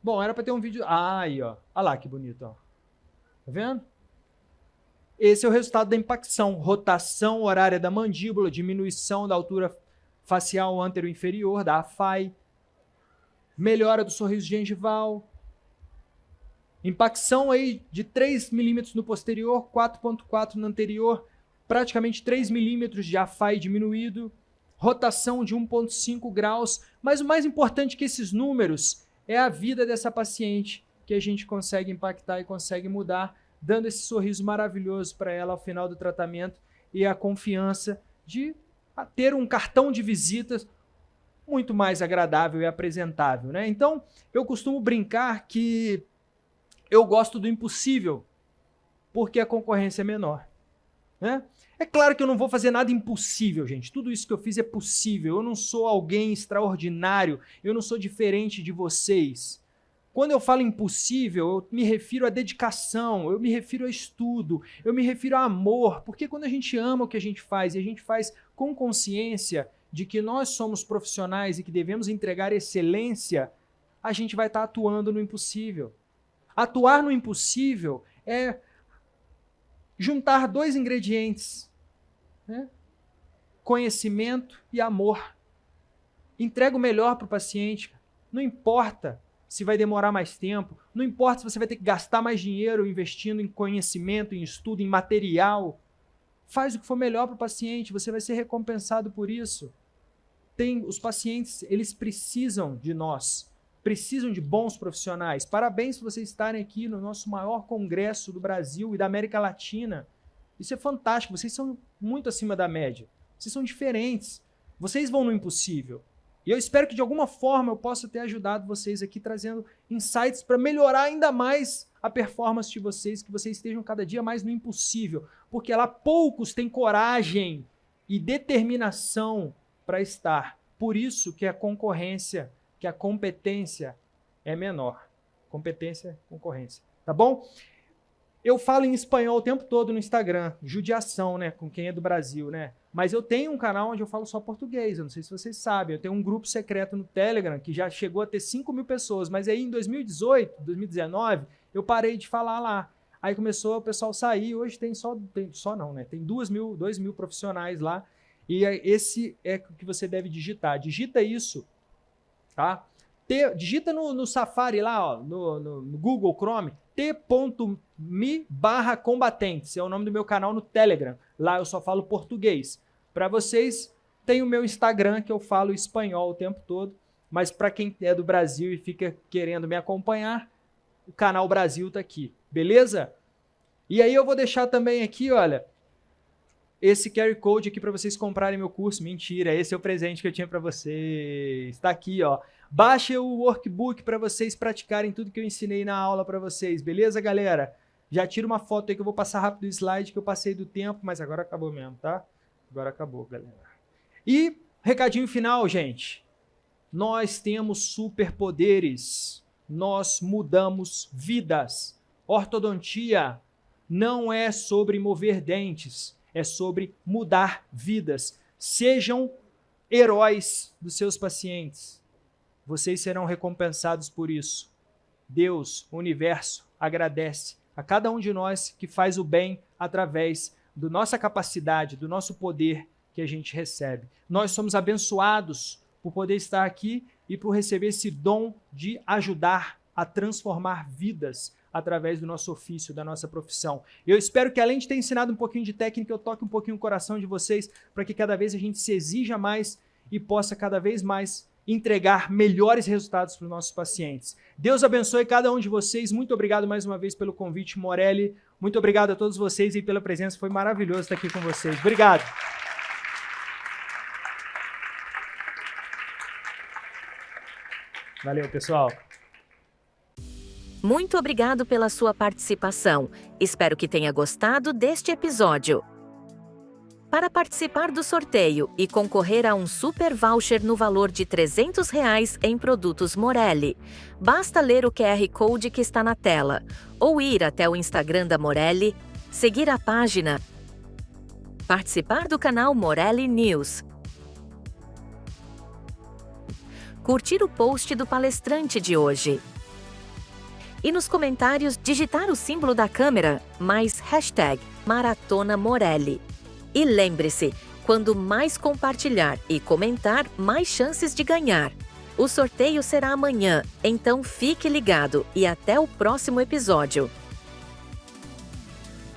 S3: Bom, era para ter um vídeo... Ah, aí, ó. Olha lá que bonito, ó. Tá vendo? Esse é o resultado da impacção. Rotação horária da mandíbula, diminuição da altura facial antero-inferior, da AFAI, melhora do sorriso gengival, impacção aí de 3 milímetros no posterior, 4,4 no anterior, praticamente 3 milímetros de AFAI diminuído, rotação de 1,5 graus, mas o mais importante que esses números é a vida dessa paciente, que a gente consegue impactar e consegue mudar, dando esse sorriso maravilhoso para ela ao final do tratamento e a confiança de ter um cartão de visitas muito mais agradável e apresentável, né? Então, eu costumo brincar que eu gosto do impossível, porque a concorrência é menor, né? É claro que eu não vou fazer nada impossível, gente. Tudo isso que eu fiz é possível. Eu não sou alguém extraordinário, eu não sou diferente de vocês. Quando eu falo impossível, eu me refiro à dedicação, eu me refiro a estudo, eu me refiro a amor, porque quando a gente ama o que a gente faz e a gente faz com consciência de que nós somos profissionais e que devemos entregar excelência, a gente vai estar atuando no impossível. Atuar no impossível é juntar 2 ingredientes, Conhecimento e amor. Entrega o melhor para o paciente. Não importa se vai demorar mais tempo, não importa se você vai ter que gastar mais dinheiro investindo em conhecimento, em estudo, em material. Faz o que for melhor para o paciente, você vai ser recompensado por isso. Os pacientes, eles precisam de nós, precisam de bons profissionais. Parabéns por vocês estarem aqui no nosso maior congresso do Brasil e da América Latina. Isso é fantástico, vocês são muito acima da média. Vocês são diferentes, vocês vão no impossível. E eu espero que de alguma forma eu possa ter ajudado vocês aqui, trazendo insights para melhorar ainda mais a performance de vocês, que vocês estejam cada dia mais no impossível. Porque lá poucos têm coragem e determinação para estar. Por isso que a concorrência, que a competência é menor. Competência, concorrência. Tá bom? Eu falo em espanhol o tempo todo no Instagram. Judiação, né? Com quem é do Brasil, né? Mas eu tenho um canal onde eu falo só português. Eu não sei se vocês sabem. Eu tenho um grupo secreto no Telegram que já chegou a ter 5.000 pessoas. Mas aí em 2018, 2019, eu parei de falar lá. Aí começou o pessoal sair. Hoje tem tem 2.000 profissionais lá. E esse é o que você deve digitar. Digita isso, tá? Digita no Safari lá, ó, no Google Chrome, t.me/combatentes. É o nome do meu canal no Telegram. Lá eu só falo português. Para vocês, tem o meu Instagram, que eu falo espanhol o tempo todo. Mas para quem é do Brasil e fica querendo me acompanhar, o canal Brasil tá aqui. Beleza? E aí eu vou deixar também aqui, olha, esse QR Code aqui para vocês comprarem meu curso. Mentira, esse é o presente que eu tinha para vocês. Está aqui, ó. Baixe o workbook para vocês praticarem tudo que eu ensinei na aula para vocês. Beleza, galera? Já tira uma foto aí que eu vou passar rápido o slide que eu passei do tempo, mas agora acabou mesmo, tá? Agora acabou, galera. E recadinho final, gente. Nós temos superpoderes. Nós mudamos vidas. Ortodontia não é sobre mover dentes. É sobre mudar vidas. Sejam heróis dos seus pacientes. Vocês serão recompensados por isso. Deus, o universo, agradece a cada um de nós que faz o bem através da nossa capacidade, do nosso poder que a gente recebe. Nós somos abençoados por poder estar aqui e por receber esse dom de ajudar a transformar vidas através do nosso ofício, da nossa profissão. Eu espero que, além de ter ensinado um pouquinho de técnica, eu toque um pouquinho o coração de vocês para que cada vez a gente se exija mais e possa cada vez mais entregar melhores resultados para os nossos pacientes. Deus abençoe cada um de vocês. Muito obrigado mais uma vez pelo convite, Morelli. Muito obrigado a todos vocês e pela presença. Foi maravilhoso estar aqui com vocês. Obrigado. Valeu, pessoal.
S4: Muito obrigado pela sua participação. Espero que tenha gostado deste episódio. Para participar do sorteio e concorrer a um super voucher no valor de R$300 em produtos Morelli, basta ler o QR Code que está na tela ou ir até o Instagram da Morelli, seguir a página, participar do canal Morelli News, curtir o post do palestrante de hoje e nos comentários digitar o símbolo da câmera mais hashtag Maratona Morelli. E lembre-se, quando mais compartilhar e comentar, mais chances de ganhar. O sorteio será amanhã, então fique ligado e até o próximo episódio.